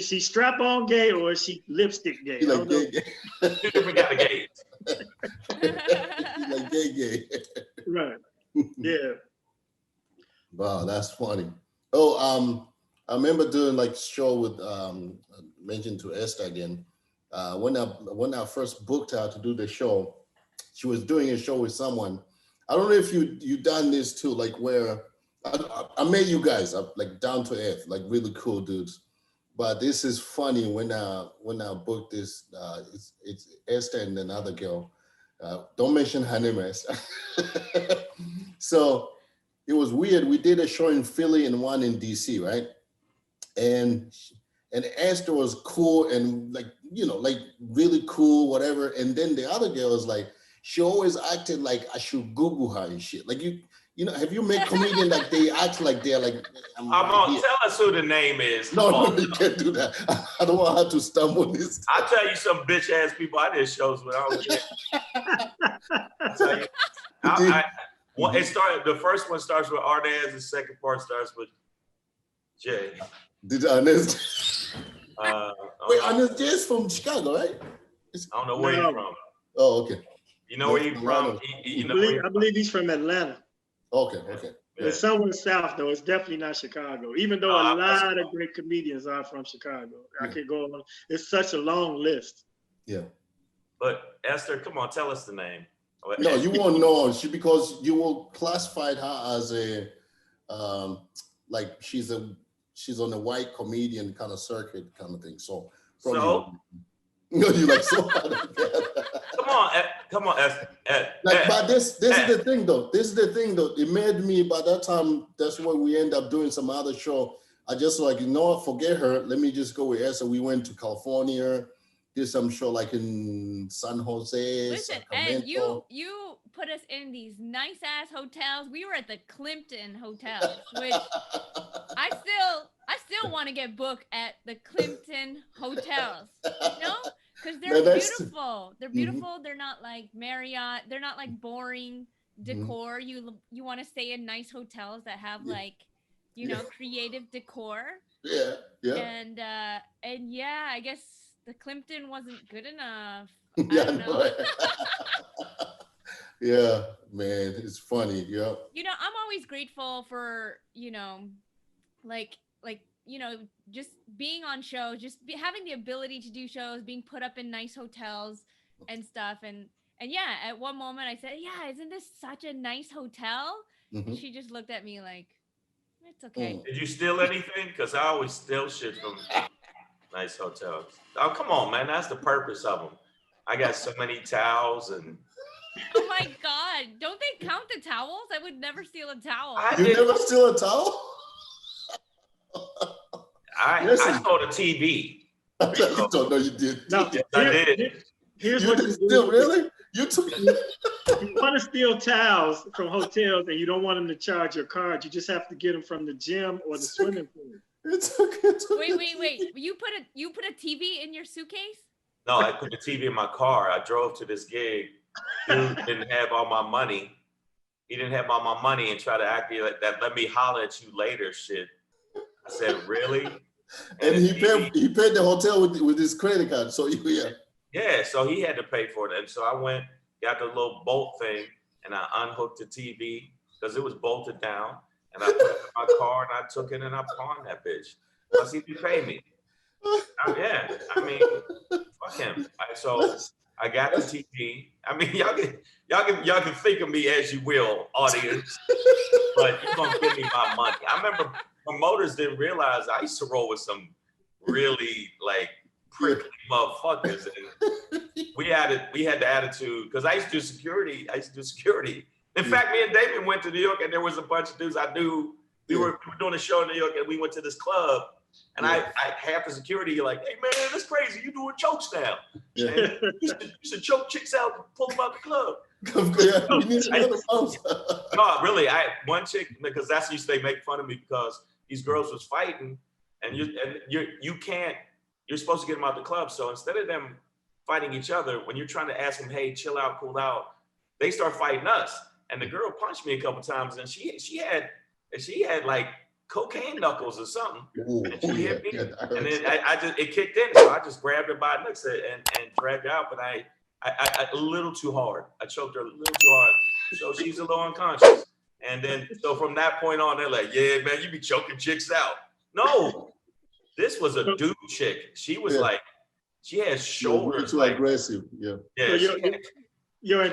she strap-on gay or is she lipstick gay? Like gay. Different kind of gay. Like gay. Right. Yeah. Wow, that's funny. Oh, I remember doing like show with mentioned to Esther again. When I first booked her to do the show, she was doing a show with someone. I don't know if you done this too, like where I met you guys up like down to earth, like really cool dudes. But this is funny when I booked this, it's Esther and another girl. Don't mention her name, Esther. So it was weird. We did a show in Philly and one in DC, right? And Esther was cool and like, you know, like really cool, whatever. And then the other girl was like, she always acted like I should Google her and shit. Like you know, have you met comedians like they act like they're like, tell us who the name is. No, you can't do that. I don't want her to stumble this. I'll tell you some bitch ass people I did shows with. I don't care. The first one starts with Arnaz, the second part starts with Jay. Did Arnaz? Wait, Arnaz Jay is from Chicago, right? I don't know where you're from. Oh, okay. You know where he's from? I believe he's from Atlanta. Okay. It's somewhere south though. It's definitely not Chicago. Even though a lot of great comedians are from Chicago. I could go on. It's such a long list. Yeah. But Esther, come on, tell us the name. No, you won't know because you will classify her as a like she's on a white comedian kind of circuit kind of thing. So you like so come on, Esther. But this is the thing though. It made me by that time. That's why we end up doing some other show. I just like, you know what, forget her. Let me just go with Esther. We went to California, did some show like in San Jose. Listen, and you put us in these nice ass hotels. We were at the Climpton Hotel, which I still want to get booked at the Climpton Hotels. You know? Because they're beautiful. They're beautiful. They're not like Marriott. They're not like boring decor. You want to stay in nice hotels that have like, you know, creative decor. Yeah. And yeah, I guess the Climpton wasn't good enough. I don't know. Yeah, man, it's funny. Yeah. You know, I'm always grateful for, you know, like you know, just being on shows, having the ability to do shows, being put up in nice hotels and stuff. And yeah, at one moment I said, yeah, isn't this such a nice hotel? And she just looked at me like, it's okay. Did you steal anything? Because I always steal shit from nice hotels. Oh, come on, man. That's the purpose of them. I got so many towels and... Oh my God. Don't they count the towels? I would never steal a towel. You never steal a towel? I stole the TV. I don't know you did. No, I did. Here's you what did steal, really? You took you want to steal towels from hotels and you don't want them to charge your card. You just have to get them from the gym or the swimming pool. Wait. You put a TV in your suitcase? No, I put the TV in my car. I drove to this gig. Dude didn't have all my money. he didn't have all my money and try to act like that. Let me holler at you later, shit. I said, really? And he paid the hotel with his credit card. So yeah, so he had to pay for it. And so I went, got the little bolt thing, and I unhooked the TV because it was bolted down. And I put it in my car and I took it and I pawned that bitch. Plus he paid me. Yeah, I mean, fuck him. So I got the TV. I mean, y'all can think of me as you will, audience, but you're gonna give me my money. I remember promoters didn't realize I used to roll with some really like prickly motherfuckers, and we had the attitude because I used to do security. In fact, me and Damon went to New York, and there was a bunch of dudes I knew. We were doing a show in New York, and we went to this club. And I half the security, you're like, hey man, that's crazy. You doing chokes now. Yeah. You should choke chicks out and pull them out the club. No, really, one chick, because that's used to make fun of me because these girls was fighting and you can't, you're supposed to get them out the club. So instead of them fighting each other, when you're trying to ask them, hey, chill out, cool out, they start fighting us. And the girl punched me a couple times and she had like cocaine knuckles or something. Ooh, and she hit me. And then it kicked in. So I just grabbed her by the nuts and dragged her out. But I a little too hard. I choked her a little too hard. So she's a little unconscious. And then, so from that point on, they're like, yeah, man, you be choking chicks out. No, this was a dude chick. She was like, she had shoulders. Too aggressive. Yeah. So your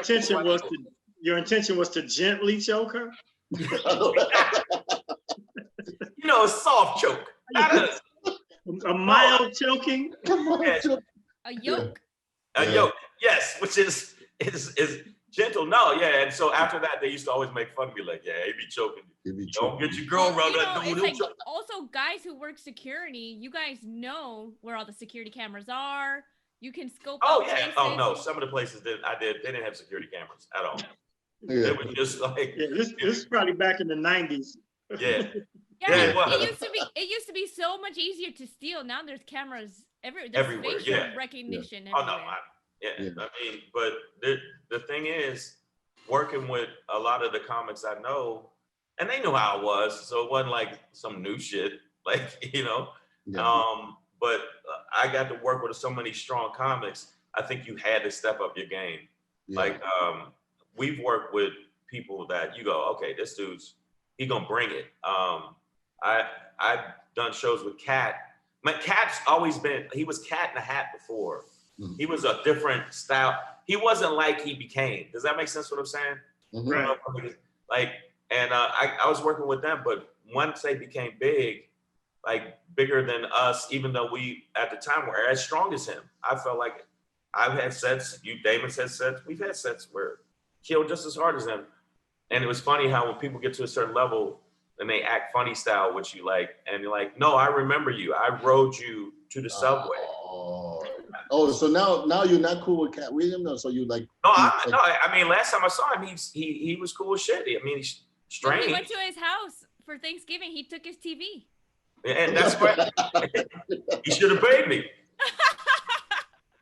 intention was to gently choke her? You know, a soft choke. A mild choking? A yoke. A yoke, yes, which is gentle. No, yeah. And so after that, they used to always make fun of me, like, yeah, he be choking. Don't get your girl around that dude. It's like also guys who work security, you guys know where all the security cameras are. You can scope out places. Oh no, some of the places they didn't have security cameras at all. Yeah. It was just like this is probably back in the 90s. Yeah. Yeah, it used to be so much easier to steal. Now there's cameras everywhere. Facial recognition. Oh no, I mean, but the thing is, working with a lot of the comics I know, and they knew how I was, so it wasn't like some new shit, like, you know. Yeah. But I got to work with so many strong comics. I think you had to step up your game. Yeah. Like we've worked with people that you go, okay, this dude's he gonna bring it. I've done shows with Cat. Cat's always been, he was Cat in the Hat before. Mm-hmm. He was a different style. He wasn't like he became. Does that make sense what I'm saying? Mm-hmm. Right. Like, and I was working with them, but once they became big, like bigger than us, even though we at the time were as strong as him, I felt like I've had sets, Damon's had sets, we've had sets where killed just as hard as him. And it was funny how when people get to a certain level and they act funny style, which you like, and you're like, no, I remember you. I rode you to the subway. Oh, so now you're not cool with Cat Williams? No, so you like? No, I mean, last time I saw him, he was cool as shit. I mean, he's strange. When we went to his house for Thanksgiving, he took his TV. And that's right. He should have paid me.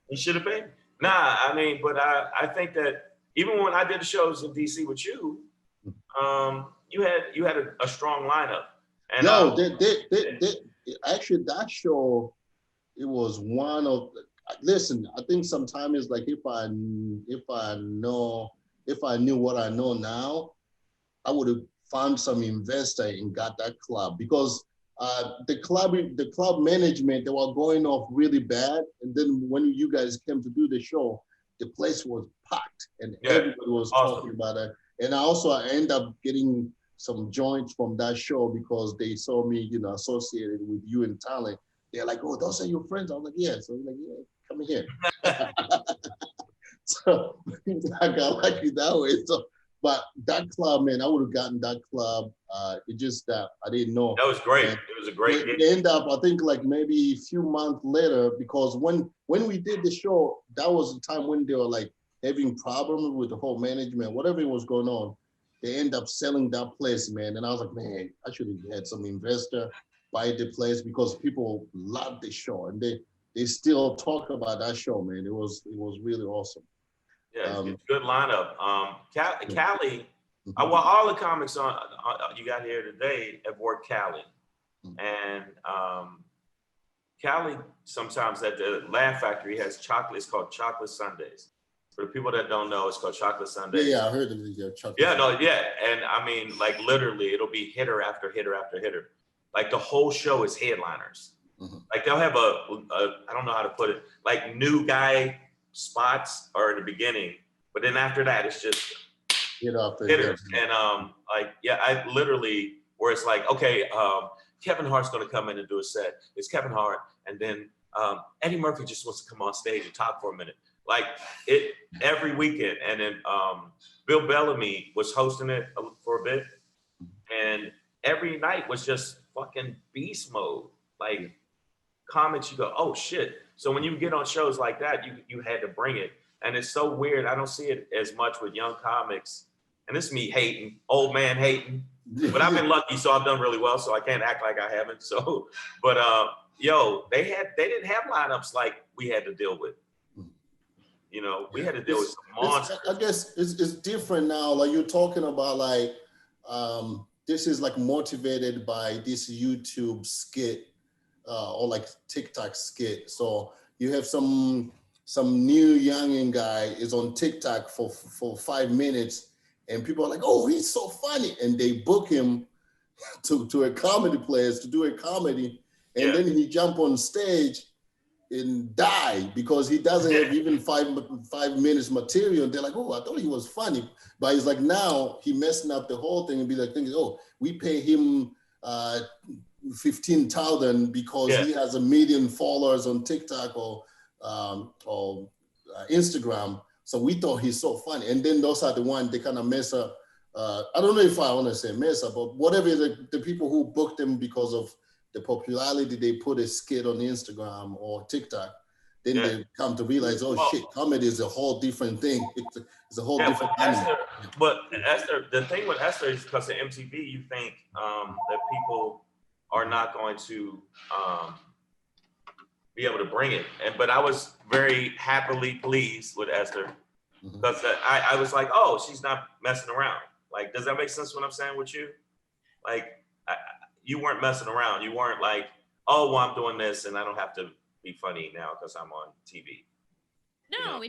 He should have paid me. Nah, I mean, but I think that even when I did the shows in DC with you, you had a strong lineup. And they actually that show, it was one of. Listen, I think sometimes it's like if I knew what I know now, I would have found some investor and got that club, because the club management, they were going off really bad, and then when you guys came to do the show, the place was packed and everybody was talking about it. And I ended up getting some joints from that show because they saw me, associated with you and talent. They're like, oh, those are your friends. I was like, yeah. So I'm like, yeah, come here. So I got lucky that way. So, but that club, man, I would have gotten that club. It just that I didn't know. That was great. It was a great game. It ended up, I think, like maybe a few months later, because when we did the show, that was the time when they were like having problems with the whole management, whatever was going on. They end up selling that place, man. And I was like, man, I should have had some investor buy the place, because people loved the show and they still talk about that show, man. It was really awesome. Yeah, it's a good lineup. Cali, Well, all the comics on you got here today have worked Cali. And Cali sometimes at the Laugh Factory has chocolate. It's called Chocolate Sundays. For the people that don't know, it's called Chocolate Sundays. Yeah, I heard of it. Chocolate. Yeah, no, yeah. And I mean, like literally, it'll be hitter after hitter after hitter. Like the whole show is headliners. Like they'll have a I don't know how to put it, like new guy spots are in the beginning, but then after that, it's just hitters. And like, yeah, I literally, where it's like, okay, Kevin Hart's gonna come in and do a set. It's Kevin Hart, and then Eddie Murphy just wants to come on stage and talk for a minute. Like it every weekend. And then Bill Bellamy was hosting it for a bit, and every night was just fucking beast mode. Like comics, you go, oh shit. So when you get on shows like that, you had to bring it. And it's so weird. I don't see it as much with young comics. And this is me hating, old man hating. But I've been lucky, so I've done really well. So I can't act like I haven't. So, but yo, they didn't have lineups like we had to deal with. You know, we had to deal with some monsters. I guess it's different now. Like you're talking about, like this is like motivated by this YouTube skit or like TikTok skit. So you have some new youngin guy is on TikTok for 5 minutes, and people are like, oh, he's so funny, and they book him to a comedy place to do a comedy, and then he jump on stage and die because he doesn't have even 5 minutes material. And they're like, oh, I thought he was funny. But it's like now he messing up the whole thing and be like, thinking, oh, we pay him 15,000 because he has 1 million followers on TikTok or Instagram. So we thought he's so funny. And then those are the ones they kind of mess up. I don't know if I want to say mess up, but whatever the people who booked them because of the popularity, they put a skit on Instagram or TikTok, then they come to realize, oh shit, comedy is a whole different thing. It's a whole different animal. But Esther, the thing with Esther is because of MTV, you think that people are not going to be able to bring it. But I was very happily pleased with Esther because I was like, oh, she's not messing around. Like, does that make sense what I'm saying with you? Like, you weren't messing around. You weren't like, oh, well, I'm doing this and I don't have to be funny now because I'm on TV. No, you know?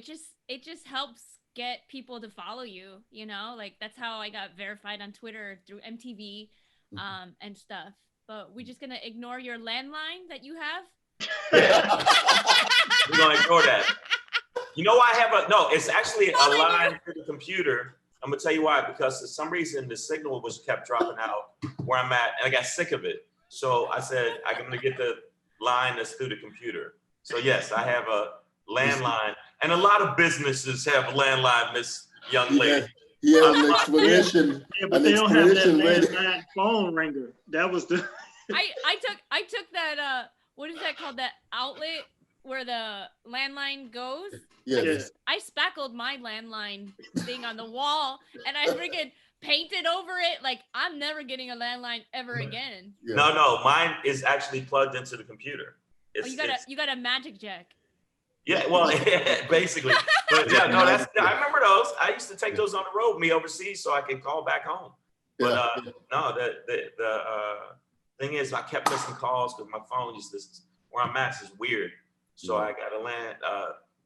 it just helps get people to follow you, you know? Like that's how I got verified on Twitter through MTV and stuff. But we're just gonna ignore your landline that you have. We're gonna ignore that. You know, it's actually a line to the computer. I'm gonna tell you why, because for some reason the signal was kept dropping out where I'm at, and I got sick of it. So I said, I'm gonna get the line that's through the computer. So yes, I have a landline, and a lot of businesses have a landline, Miss Young Lady. Yeah, an explanation. Yeah, but they don't have that landline phone ringer. That was the. I took that what is that called? That outlet where the landline goes. Yes. I spackled my landline thing on the wall, and I freaking painted over it. Like I'm never getting a landline ever again. Yeah. No, mine is actually plugged into the computer. You got a magic jack. Yeah, well, basically. But yeah, no, I remember those. I used to take those on the road, me overseas, so I could call back home. But no, the thing is, I kept missing calls because my phone where I'm at is weird. So I got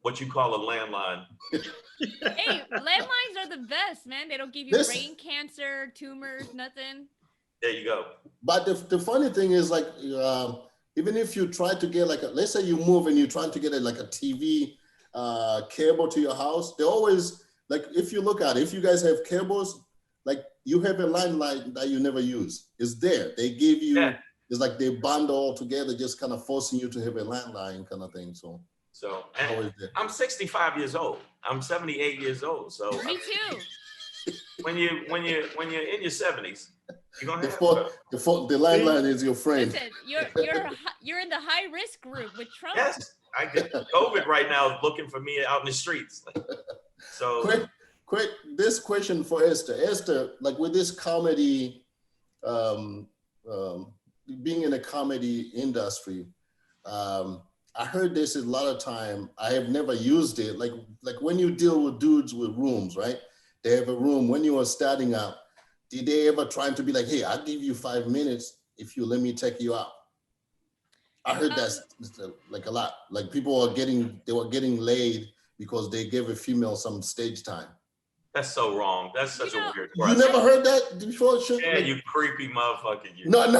what you call a landline. Hey, landlines are the best, man. They don't give you brain cancer, tumors, nothing. There you go. But the funny thing is, like, even if you try to get let's say you move and you're trying to get a TV cable to your house, they always, like, if you look at it, if you guys have cables, like you have a landline that you never use. It's there. They give you, it's like they bundle all together, just kind of forcing you to have a landline kind of thing. So I'm 65 years old. I'm 78 years old. So me too. When you're in your 70s, you're gonna have the landline is your friend. Listen, you're in the high risk group with Trump. Yes, I get COVID right now looking for me out in the streets. So quick, this question for Esther. Esther, like with this comedy, being in the comedy industry, I heard this a lot of time. I have never used it. Like when you deal with dudes with rooms, right? they have a room when you were starting out. Did they ever try to be like, hey, I'll give you 5 minutes if you let me take you out? I heard that's like a lot. Like people were getting laid because they gave a female some stage time. That's so wrong. That's such a weird question. You never heard that before? Yeah, like, you creepy motherfucker. You. No.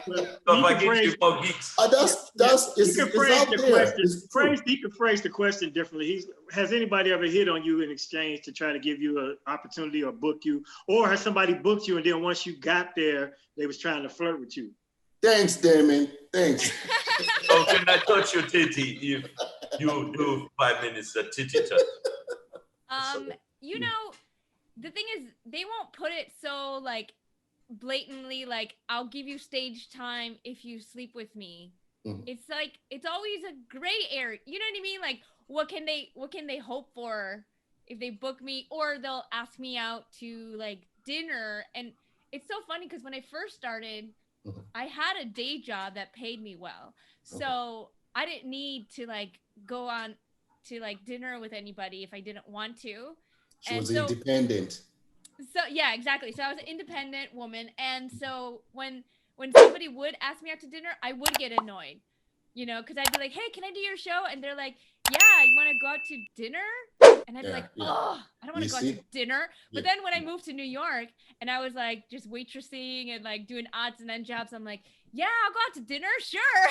So if I get you 4 geeks. He can phrase the question differently. Has anybody ever hit on you in exchange to try to give you an opportunity or book you? Or has somebody booked you and then once you got there, they was trying to flirt with you? Thanks, Damon. Thanks. Oh, can I touch your titty if you do 5 minutes of titty touch? You know, the thing is, they won't put it so like blatantly, like I'll give you stage time if you sleep with me. Mm-hmm. It's like it's always a gray area. You know what I mean? Like, what can they hope for if they book me, or they'll ask me out to like dinner? And it's so funny because when I first started, mm-hmm. I had a day job that paid me well, so I didn't need to like go on to like dinner with anybody if I didn't want to. She was independent. So yeah, exactly. So I was an independent woman, and so when somebody would ask me out to dinner, I would get annoyed, you know, because I'd be like, "Hey, can I do your show?" And they're like, "Yeah, you want to go out to dinner?" And I'd be like, "Oh, I don't want to go out to dinner." But then when I moved to New York and I was like just waitressing and like doing odds and end jobs, I'm like, "Yeah, I'll go out to dinner, sure."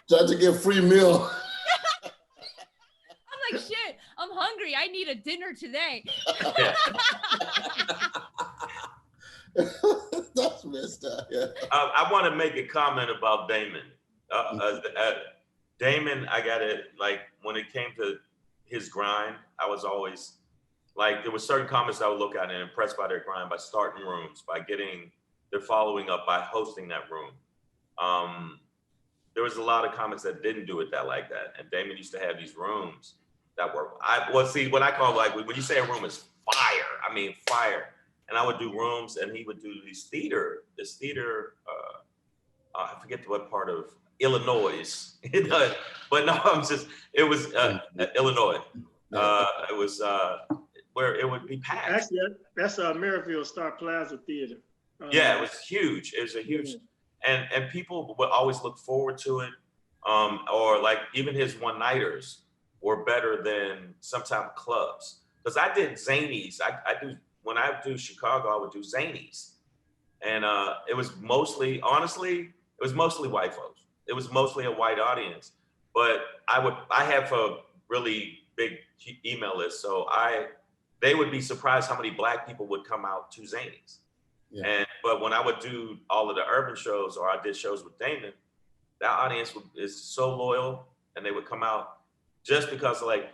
Try to get a free meal. Like, shit, I'm hungry. I need a dinner today. That's messed up. Yeah. I want to make a comment about Damon. Damon, I got it. Like when it came to his grind, I was always like, there were certain comments I would look at and impressed by their grind, by starting rooms, by getting their following up, by hosting that room. There was a lot of comments that didn't do it like that. And Damon used to have these rooms that were, what I call like, when you say a room is fire, I mean fire. And I would do rooms and he would do this theater, I forget what part of Illinois, but no, it was Illinois. It was where it would be packed. That's Maryville Star Plaza Theater. Yeah, it was huge. It was a huge, and people would always look forward to it. Or like even his one-nighters were better than sometimes clubs. Because I did Zanies. When I do Chicago, I would do Zanies. And it was mostly, honestly, it was mostly white folks. It was mostly a white audience. But I have a really big email list. So they would be surprised how many Black people would come out to Zanies. Yeah. But when I would do all of the urban shows, or I did shows with Damon, that audience is so loyal, and they would come out just because like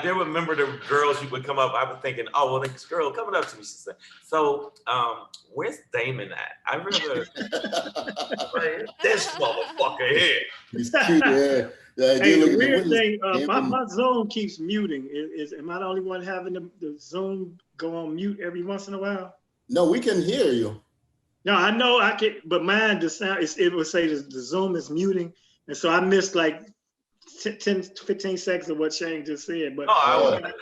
they would remember the girls who would come up. I was thinking, oh, well, this girl coming up to me, she said, so where's Damon at? I remember this motherfucker here. He's cute, yeah. Hey, the weird thing, my Zoom keeps muting. Am I the only one having the Zoom go on mute every once in a while? No, we can hear you. No, I know I can, but mine, the sound, it would say the Zoom is muting. And so I missed like 10, 15 seconds of what Shang just said. But I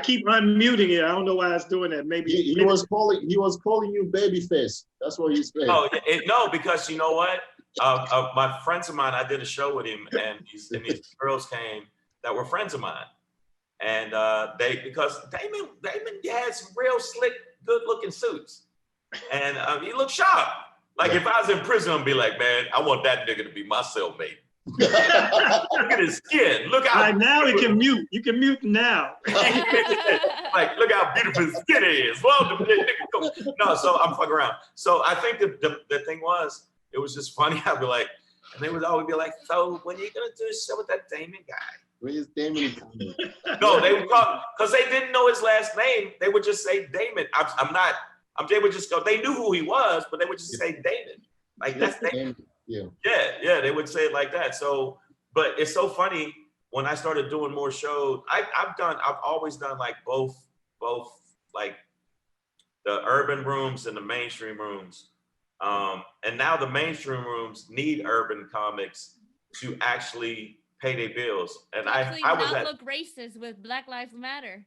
keep unmuting it. I don't know why it's doing that. Maybe he was calling you babyface. That's what he said. Oh, no, because you know what? My friends of mine, I did a show with him, and these girls came that were friends of mine. And because Damon had some real slick, good-looking suits. And he looked sharp. Like if I was in prison, I'd be like, man, I want that nigga to be my cellmate. Look at his skin. Look how now he can mute. You can mute now. Like, look how beautiful his skin is. Well, no, so I'm fucking around. So I think the thing was, it was just funny. I'd be like, and they would always be like, so when are you gonna do a show with that Damon guy? Where's Damon? No, they would call, because they didn't know his last name. They would just say Damon. They would just go, they knew who he was, but they would just say Damon. Like, that's Damon. Yeah, they would say it like that. So, but it's so funny when I started doing more shows. I've always done like both like the urban rooms and the mainstream rooms. And now the mainstream rooms need urban comics to actually pay their bills. And I was not look racist with Black Lives Matter.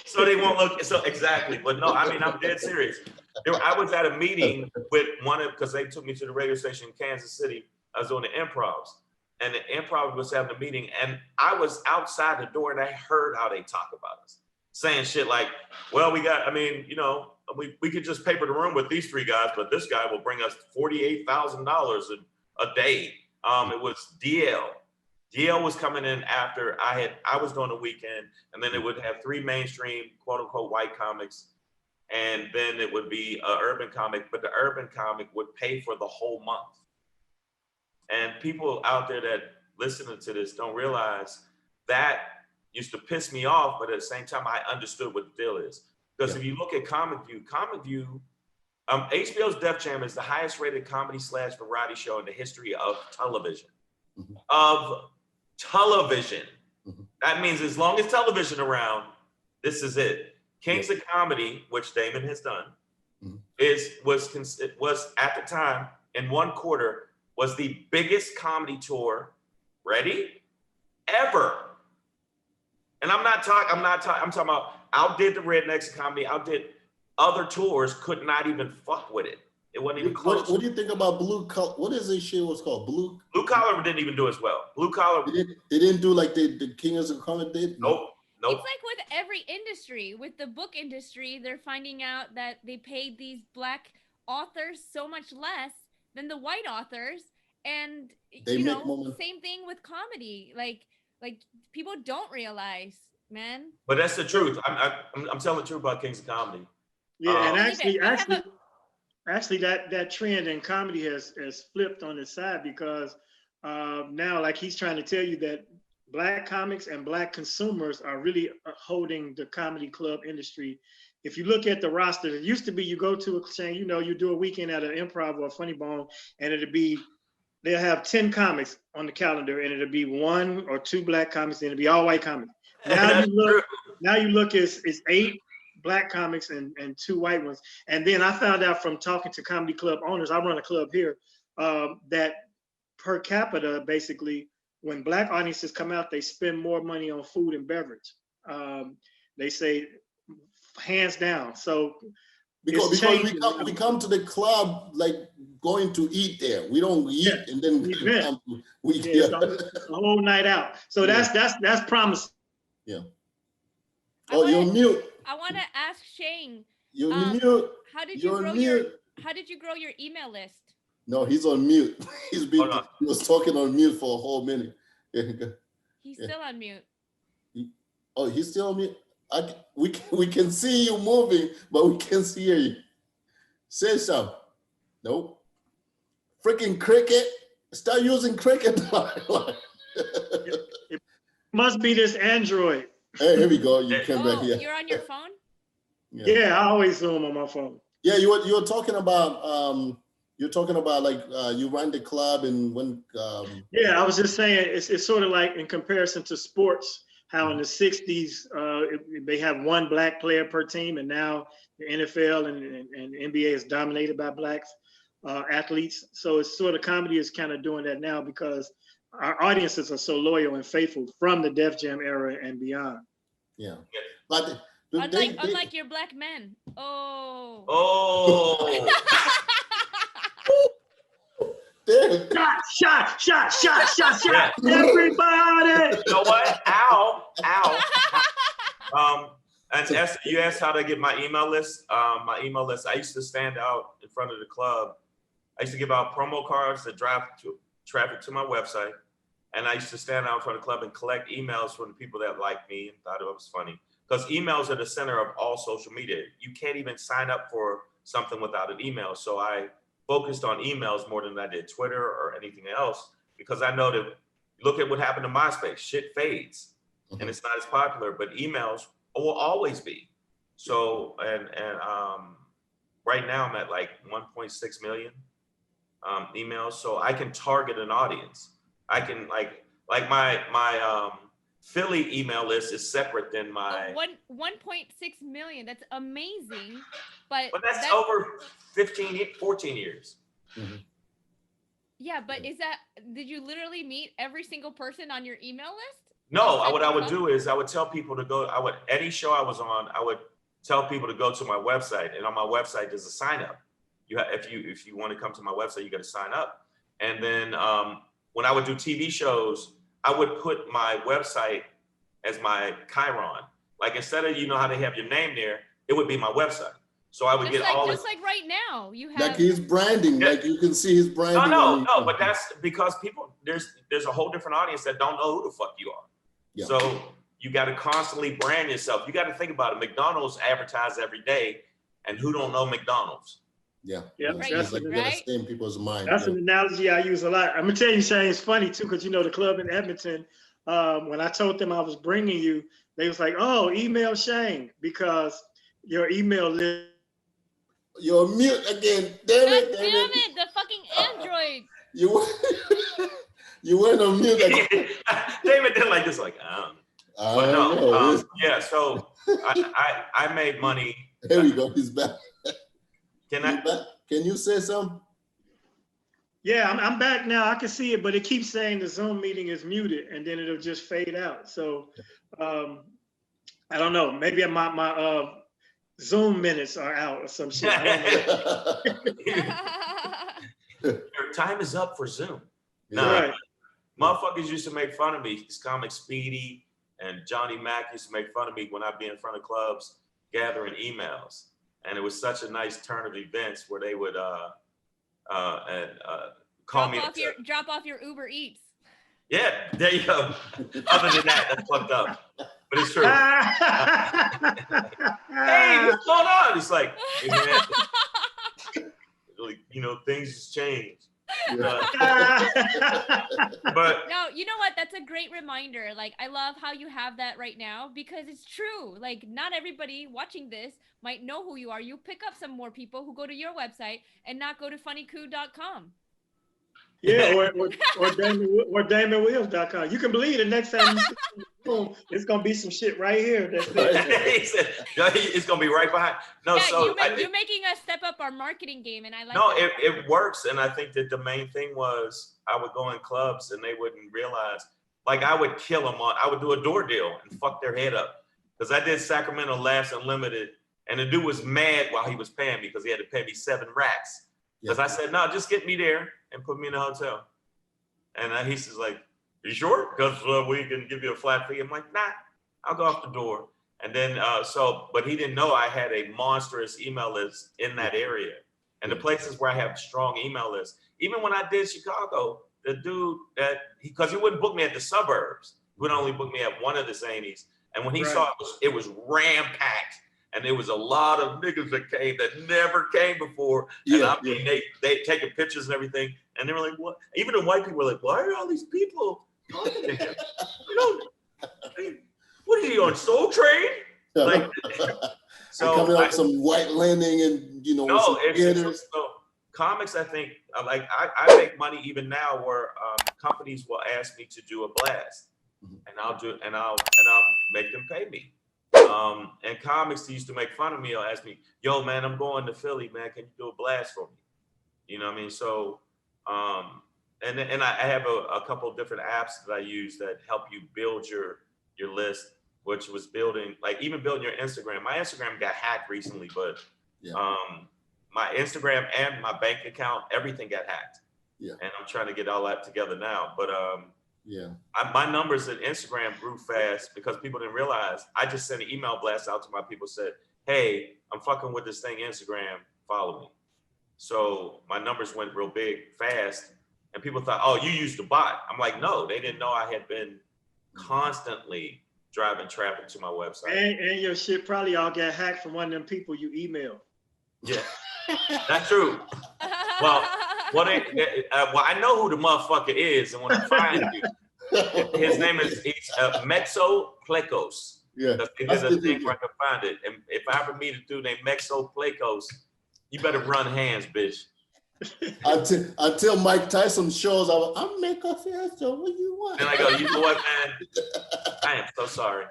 So they won't look. So exactly. But no, I mean, I'm dead serious. I was at a meeting with because they took me to the radio station in Kansas City. I was doing the improvs, and the improv was having a meeting, and I was outside the door, and I heard how they talk about us, saying shit like, well, we could just paper the room with these 3 guys, but this guy will bring us $48,000 a day. It was DL. DL was coming in after I was doing the weekend, and then it would have 3 mainstream, quote unquote, white comics. And then it would be an urban comic, but the urban comic would pay for the whole month. And people out there that listening to this don't realize that used to piss me off, but at the same time, I understood what the deal is. Because if you look at Comic View, HBO's Def Jam is the highest rated comedy/variety show in the history of television. That means as long as television around, this is it. Kings of Comedy, which Damon has done, was at the time in 1 quarter was the biggest comedy tour, ready, ever. And I'm talking about outdid the Rednecks comedy, outdid other tours, could not even fuck with it. It wasn't even close. What do you think about Blue Collar? What is this shit was called? Blue Collar didn't even do as well. Blue Collar. They didn't do like the Kings of Comedy did? Nope. It's like with every industry. With the book industry, they're finding out that they paid these Black authors so much less than the white authors. And, same thing with comedy. Like people don't realize, man. But that's the truth. I'm telling the truth about Kings of Comedy. Yeah, and actually that trend in comedy has flipped on its side, because now, like, he's trying to tell you that Black comics and Black consumers are really holding the comedy club industry. If you look at the roster, it used to be you go to a Shang, you do a weekend at an Improv or a Funny Bone, and they'll have 10 comics on the calendar, and it'll be 1 or 2 Black comics, and it'll be all white comics. Now you look, it's 8 Black comics and 2 white ones. And then I found out from talking to comedy club owners, I run a club here, that per capita, basically, when Black audiences come out, they spend more money on food and beverage. They say hands down. So because we come to the club like going to eat there. We don't eat and then we a whole night out. So that's promising. Yeah. You're mute. I want to ask Shang. You're mute. How did you grow your email list? No, he's on mute. He was talking on mute for a whole minute. He's still on mute. He's still on mute. We can see you moving, but we can't hear you. Say something. Nope. Freaking Cricket. Start using Cricket. It must be this Android. Hey, here we go. You came back here. You're on your phone? Yeah, I always Zoom on my phone. Yeah, you were talking about like you run the club and when yeah, I was just saying it's sort of like in comparison to sports, how in the 60s they have 1 Black player per team, and now the NFL and NBA is dominated by Black athletes. So it's sort of comedy is kind of doing that now because our audiences are so loyal and faithful from the Def Jam era and beyond. Yeah, but unlike your Black men. Oh. Shot. Everybody. You know what? Ow. And Esther, you asked how to get my email list. My email list, I used to stand out in front of the club. I used to give out promo cards that drive traffic to my website. And I used to stand out in front of the club and collect emails from the people that liked me and thought it was funny. Because emails are the center of all social media. You can't even sign up for something without an email. So I focused on emails more than I did Twitter or anything else, because I know that look at what happened to MySpace. Shit fades and it's not as popular, but emails will always be. So, and right now I'm at like 1.6 million emails. So I can target an audience. I can like my Philly email list is separate than my 1.6 million. That's amazing. But that's over 14 years. Mm-hmm. Yeah, but did you literally meet every single person on your email list? No, what I would do is I would tell people to go. Any show I was on, I would tell people to go to my website, and on my website there's a sign up. If you want to come to my website, you got to sign up. And then when I would do TV shows, I would put my website as my chyron. Like instead of how they have your name there, it would be my website. So I would get all just like right now you have like his branding, like you can see his branding. No, but that's because people there's a whole different audience that don't know who the fuck you are. Yeah. So you got to constantly brand yourself. You got to think about it. McDonald's advertise every day, and who don't know McDonald's? Yeah, right. That's like right? Stay in people's mind. That's an analogy I use a lot. I'm gonna tell you, Shang, it's funny too, because the club in Edmonton. When I told them I was bringing you, they was like, "Oh, email Shang because your email list." You're mute again. Damn it! The fucking Android. You went on mute again. David did like this, like but no, yeah. So I made money. There we go. He's back. Can you say something? Yeah, I'm back now. I can see it, but it keeps saying the Zoom meeting is muted, and then it'll just fade out. So I don't know. Maybe my Zoom minutes are out or some shit. I don't know. Your time is up for Zoom. Right. Motherfuckers used to make fun of me. This comic Speedy and Johnny Mac used to make fun of me when I'd be in front of clubs gathering emails. And it was such a nice turn of events where they would call me. Drop off your Uber Eats. Yeah, there you go. Other than that, that's fucked up. But it's true. Hey, what's going on? It's like, hey, man, things just change. But no, you know what? That's a great reminder. Like, I love how you have that right now because it's true. Like, not everybody watching this might know who you are. You pick up some more people who go to your website and not go to funnycoo.com. Yeah, or DamonWilliams.com. You can believe the next time you see boom, it's gonna be some shit right here. It's gonna be right behind. No, yeah, so you're making us step up our marketing game, and I like. No, it works, and I think that the main thing was I would go in clubs and they wouldn't realize. Like I would kill them I would do a door deal and fuck their head up because I did Sacramento Laughs Unlimited, and the dude was mad while he was paying me because he had to pay me 7 racks because I said no, just get me there and put me in a hotel, and he says like. You sure? Because we can give you a flat fee. I'm like, nah, I'll go off the door. And then, but he didn't know I had a monstrous email list in that area. And the places where I have strong email lists, even when I did Chicago, the dude because he wouldn't book me at the suburbs, he would only book me at one of the Zanies. And when he saw it was ram-packed. And there was a lot of niggas that came that never came before. And I mean, they taking pictures and everything. And they were like, what? Even the white people were like, why are all these people talking to him? What is he on Soul Train? Like, so coming up some white landing and no, it's so comics. I think I make money even now where companies will ask me to do a blast, and I'll make them pay me. And comics used to make fun of me or ask me, yo man, I'm going to Philly, man, can you do a blast for me? You know what I mean? So and I have a couple of different apps that I use that help you build your list, which was building your Instagram. My Instagram got hacked recently, but my Instagram and my bank account, everything got hacked. Yeah. And I'm trying to get all that together now. But my numbers at Instagram grew fast because people didn't realize. I just sent an email blast out to my people, said, hey, I'm fucking with this thing Instagram, follow me. So my numbers went real big fast and people thought, oh, you used the bot. I'm like, no, they didn't know I had been constantly driving traffic to my website. And your shit probably all got hacked from one of them people you emailed. Yeah, that's true. Well, I know who the motherfucker is, and when I find you, his name is Mexo Plecos. Yeah, there's a thing where I can find it. And if I ever meet a dude named Mexo Plecos, you better run hands, bitch. Until Mike Tyson shows, I'm Mexo Plecos. What do you want? Then I go, you know what, man? I am so sorry.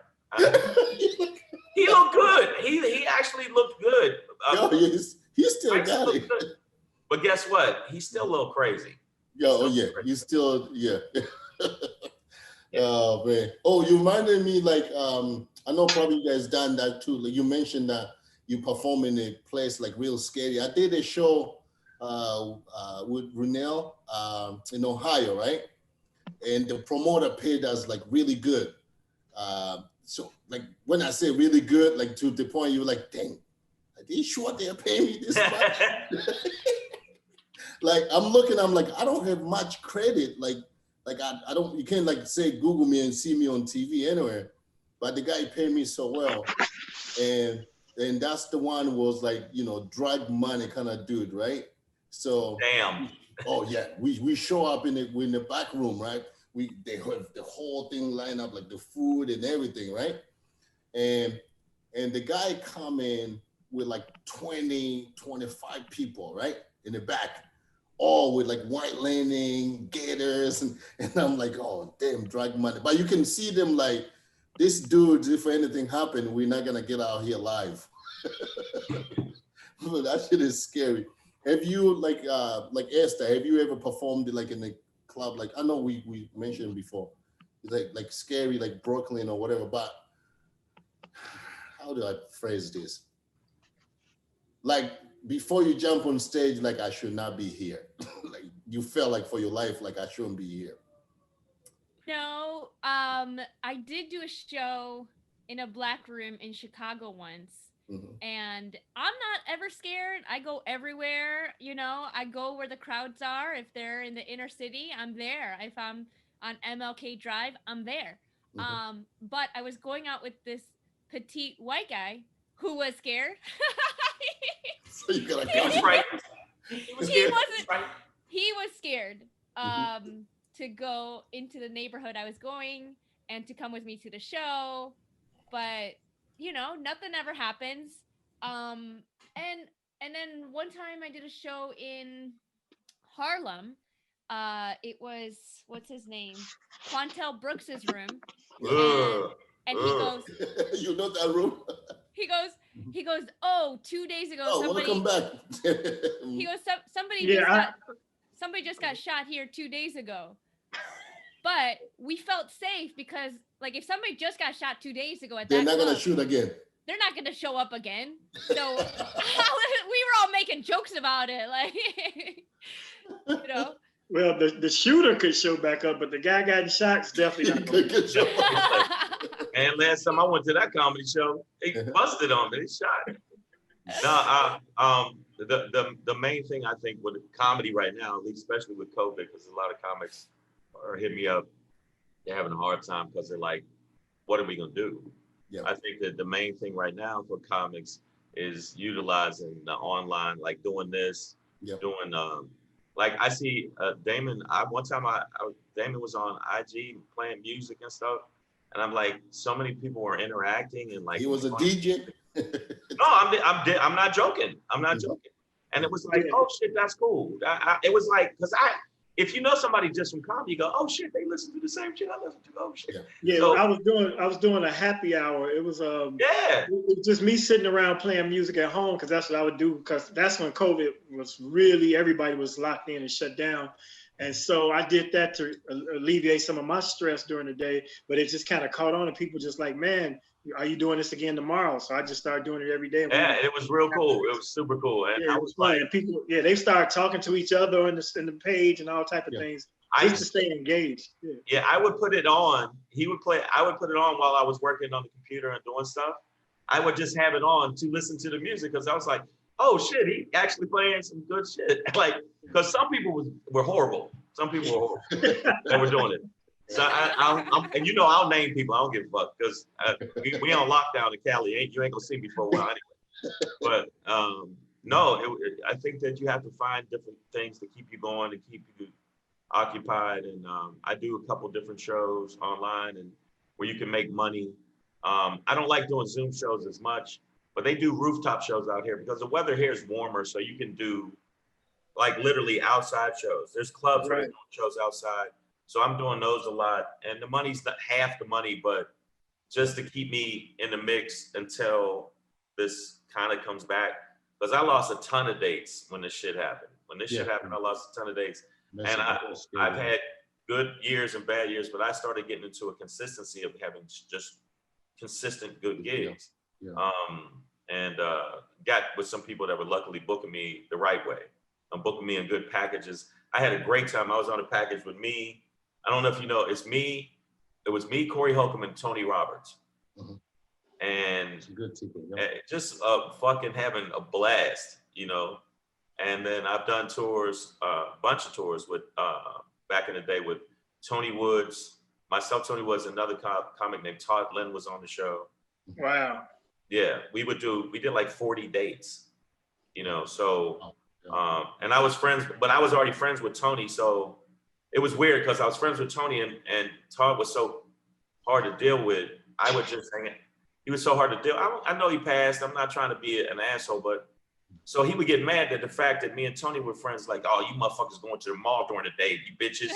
He looked good. He actually looked good. He still got it. Good. But guess what? He's still a little crazy. He's still, Oh man. Oh, you reminded me like I know probably you guys done that too. Like you mentioned that you perform in a place like real scary. I did a show with Runel in Ohio, right? And the promoter paid us like really good. So like when I say really good, like to the point you were like, dang, are they sure they're paying me this much? Like I'm like, I don't have much credit. Like I don't, you can't like say Google me and see me on TV anywhere. But the guy paid me so well. And that's the one who was like, you know, drug money kind of dude, right? So damn. Oh yeah, we show up in the back room, right? They have the whole thing lined up, like the food and everything, right? And the guy come in with like 20, 25 people, right? In the back, all with like white lining, gators, and I'm like, oh damn, drug money. But you can see them like, this dude, if anything happened, we're not gonna get out here alive. That shit is scary. Have you like Esther, have you ever performed like in a club? Like I know we mentioned before, like scary, like Brooklyn or whatever, but how do I phrase this? Like before you jump on stage, like I should not be here. Like you felt like for your life, like I shouldn't be here. No, I did do a show in a black room in Chicago once. Mm-hmm. And I'm not ever scared. I go everywhere, you know, I go where the crowds are. If they're in the inner city, I'm there. If I'm on MLK Drive, I'm there. Mm-hmm. But I was going out with this petite white guy who was scared. So you gotta He was scared to go into the neighborhood I was going and to come with me to the show. But you know, nothing ever happens. And then one time I did a show in Harlem. It was, what's his name? Quantel Brooks's room. And he goes, you know that room? He goes, oh, 2 days ago, somebody come back. He goes, somebody just got shot here 2 days ago. But we felt safe because, like, if somebody just got shot 2 days ago they're not gonna shoot again. They're not gonna show up again. So we were all making jokes about it, like, you know. Well, the shooter could show back up, but the guy got shot is definitely not going to show up. And last time I went to that comedy show, they busted on me. They shot. No, the main thing I think with comedy right now, at least especially with COVID, because a lot of comics are hitting me up, they're having a hard time because they're like, what are we gonna do? Yeah. I think that the main thing right now for comics is utilizing the online, like doing this, doing like I see Damon. One time Damon was on IG playing music and stuff, and I'm like, so many people were interacting and like he was a DJ. No, I'm not joking. I'm not joking. And it was like, oh shit, that's cool. It was like, because if you know somebody just from comedy, you go, oh shit, they listen to the same shit I listen to. Oh shit. Yeah, so, I was doing a happy hour. It was it was just me sitting around playing music at home because that's what I would do, because that's when COVID was really, everybody was locked in and shut down. And so I did that to alleviate some of my stress during the day, but it just kind of caught on and people just like, man, are you doing this again tomorrow? So I just started doing it every day. Yeah, it was real cool. It was super cool. And I was fun. And people, they started talking to each other in the page and all type of things. Just to stay engaged. Yeah, I would put it on. I would put it on while I was working on the computer and doing stuff. I would just have it on to listen to the music because I was like, oh shit, he actually playing some good shit. Like, because some people were horrible. Some people were horrible that were doing it. So and you know, I'll name people. I don't give a fuck because we on lockdown in Cali. You ain't gonna see me for a while anyway. But no, I think that you have to find different things to keep you going and keep you occupied. And I do a couple different shows online and where you can make money. I don't like doing Zoom shows as much, but they do rooftop shows out here because the weather here is warmer, so you can do like literally outside shows. There's clubs where they're doing shows outside. So I'm doing those a lot, and the money's not half the money, but just to keep me in the mix until this kind of comes back. Because I lost a ton of dates when this shit happened. When this shit happened, I lost a ton of dates. And I've had good years and bad years, but I started getting into a consistency of having just consistent good gigs. And got with some people that were luckily booking me the right way and booking me in good packages. I had a great time. I was on a package with me. I don't know if you know, it was me, Corey Holcomb, and Tony Roberts. And good just fucking having a blast, you know. And then I've done tours, a bunch of tours with, back in the day with Tony Woods, myself, Tony Woods, another comic named Todd Lynn was on the show. Wow. Yeah, we did like 40 dates, you know, so, and I was already friends with Tony, so it was weird because I was friends with Tony and Todd was so hard to deal with. I would just hang it. He was so hard to deal. I know he passed. I'm not trying to be an asshole, but so he would get mad at the fact that me and Tony were friends, like, oh, you motherfuckers going to the mall during the day, you bitches.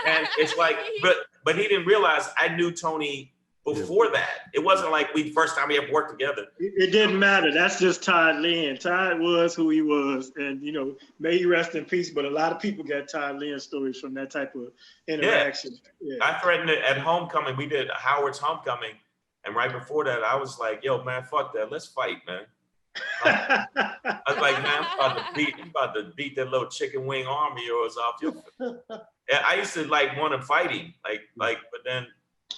And it's like, but he didn't realize I knew Tony before that. It wasn't like first time we ever worked together. It didn't matter. That's just Todd Lynn. Todd was who he was. And, you know, may he rest in peace. But a lot of people got Todd Lynn stories from that type of interaction. Yeah. I threatened it at homecoming. We did Howard's homecoming. And right before that, I was like, yo, man, fuck that. Let's fight, man. I was like, man, I'm about to beat that little chicken wing arm of yours off your. I used to like want to fight him, but then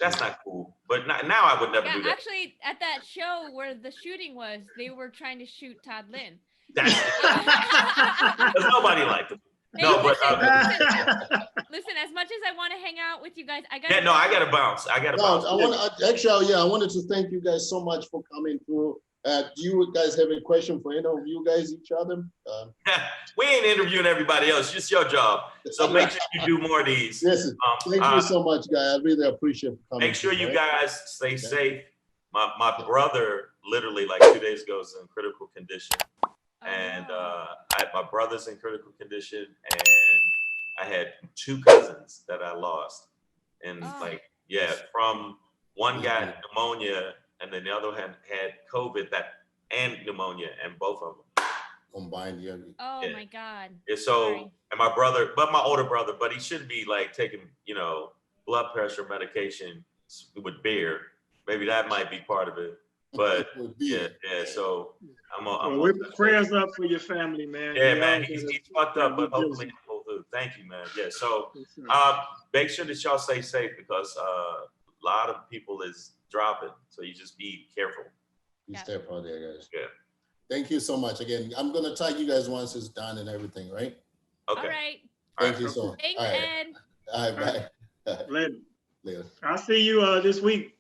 that's not cool. But now I would never do that. Actually, at that show where the shooting was, they were trying to shoot Todd Lynn. Because nobody liked him. No, but listen, as much as I want to hang out with you guys, I got to bounce. I wanted to thank you guys so much for coming through. Do you guys have a question for any of you guys, each other? We ain't interviewing everybody else, just your job. So make sure you do more of these. Yes, thank you so much, guys. I really appreciate coming. Make sure you guys stay safe. My brother, literally like 2 days ago, was in critical condition. And my brother's in critical condition, and I had 2 cousins that I lost. And from one guy had pneumonia, and then the other had COVID and pneumonia, and both of them combined. My God. Yeah, so, and my brother, but my older brother, but he shouldn't be like taking, you know, blood pressure medication with beer. Maybe that might be part of it. But so I'm prayers up for your family, man. Yeah, man, he's fucked up, but hopefully he'll do. Thank you, man. Yeah, so make sure that y'all stay safe because a lot of people is dropping, so you just be careful. You stay out there, guys. Yeah. Thank you so much. Again, I'm gonna tag you guys once it's done and everything, right? Okay. All right. Thank you so much. Thanks, Ed. All right, bye. Later. I'll see you this week.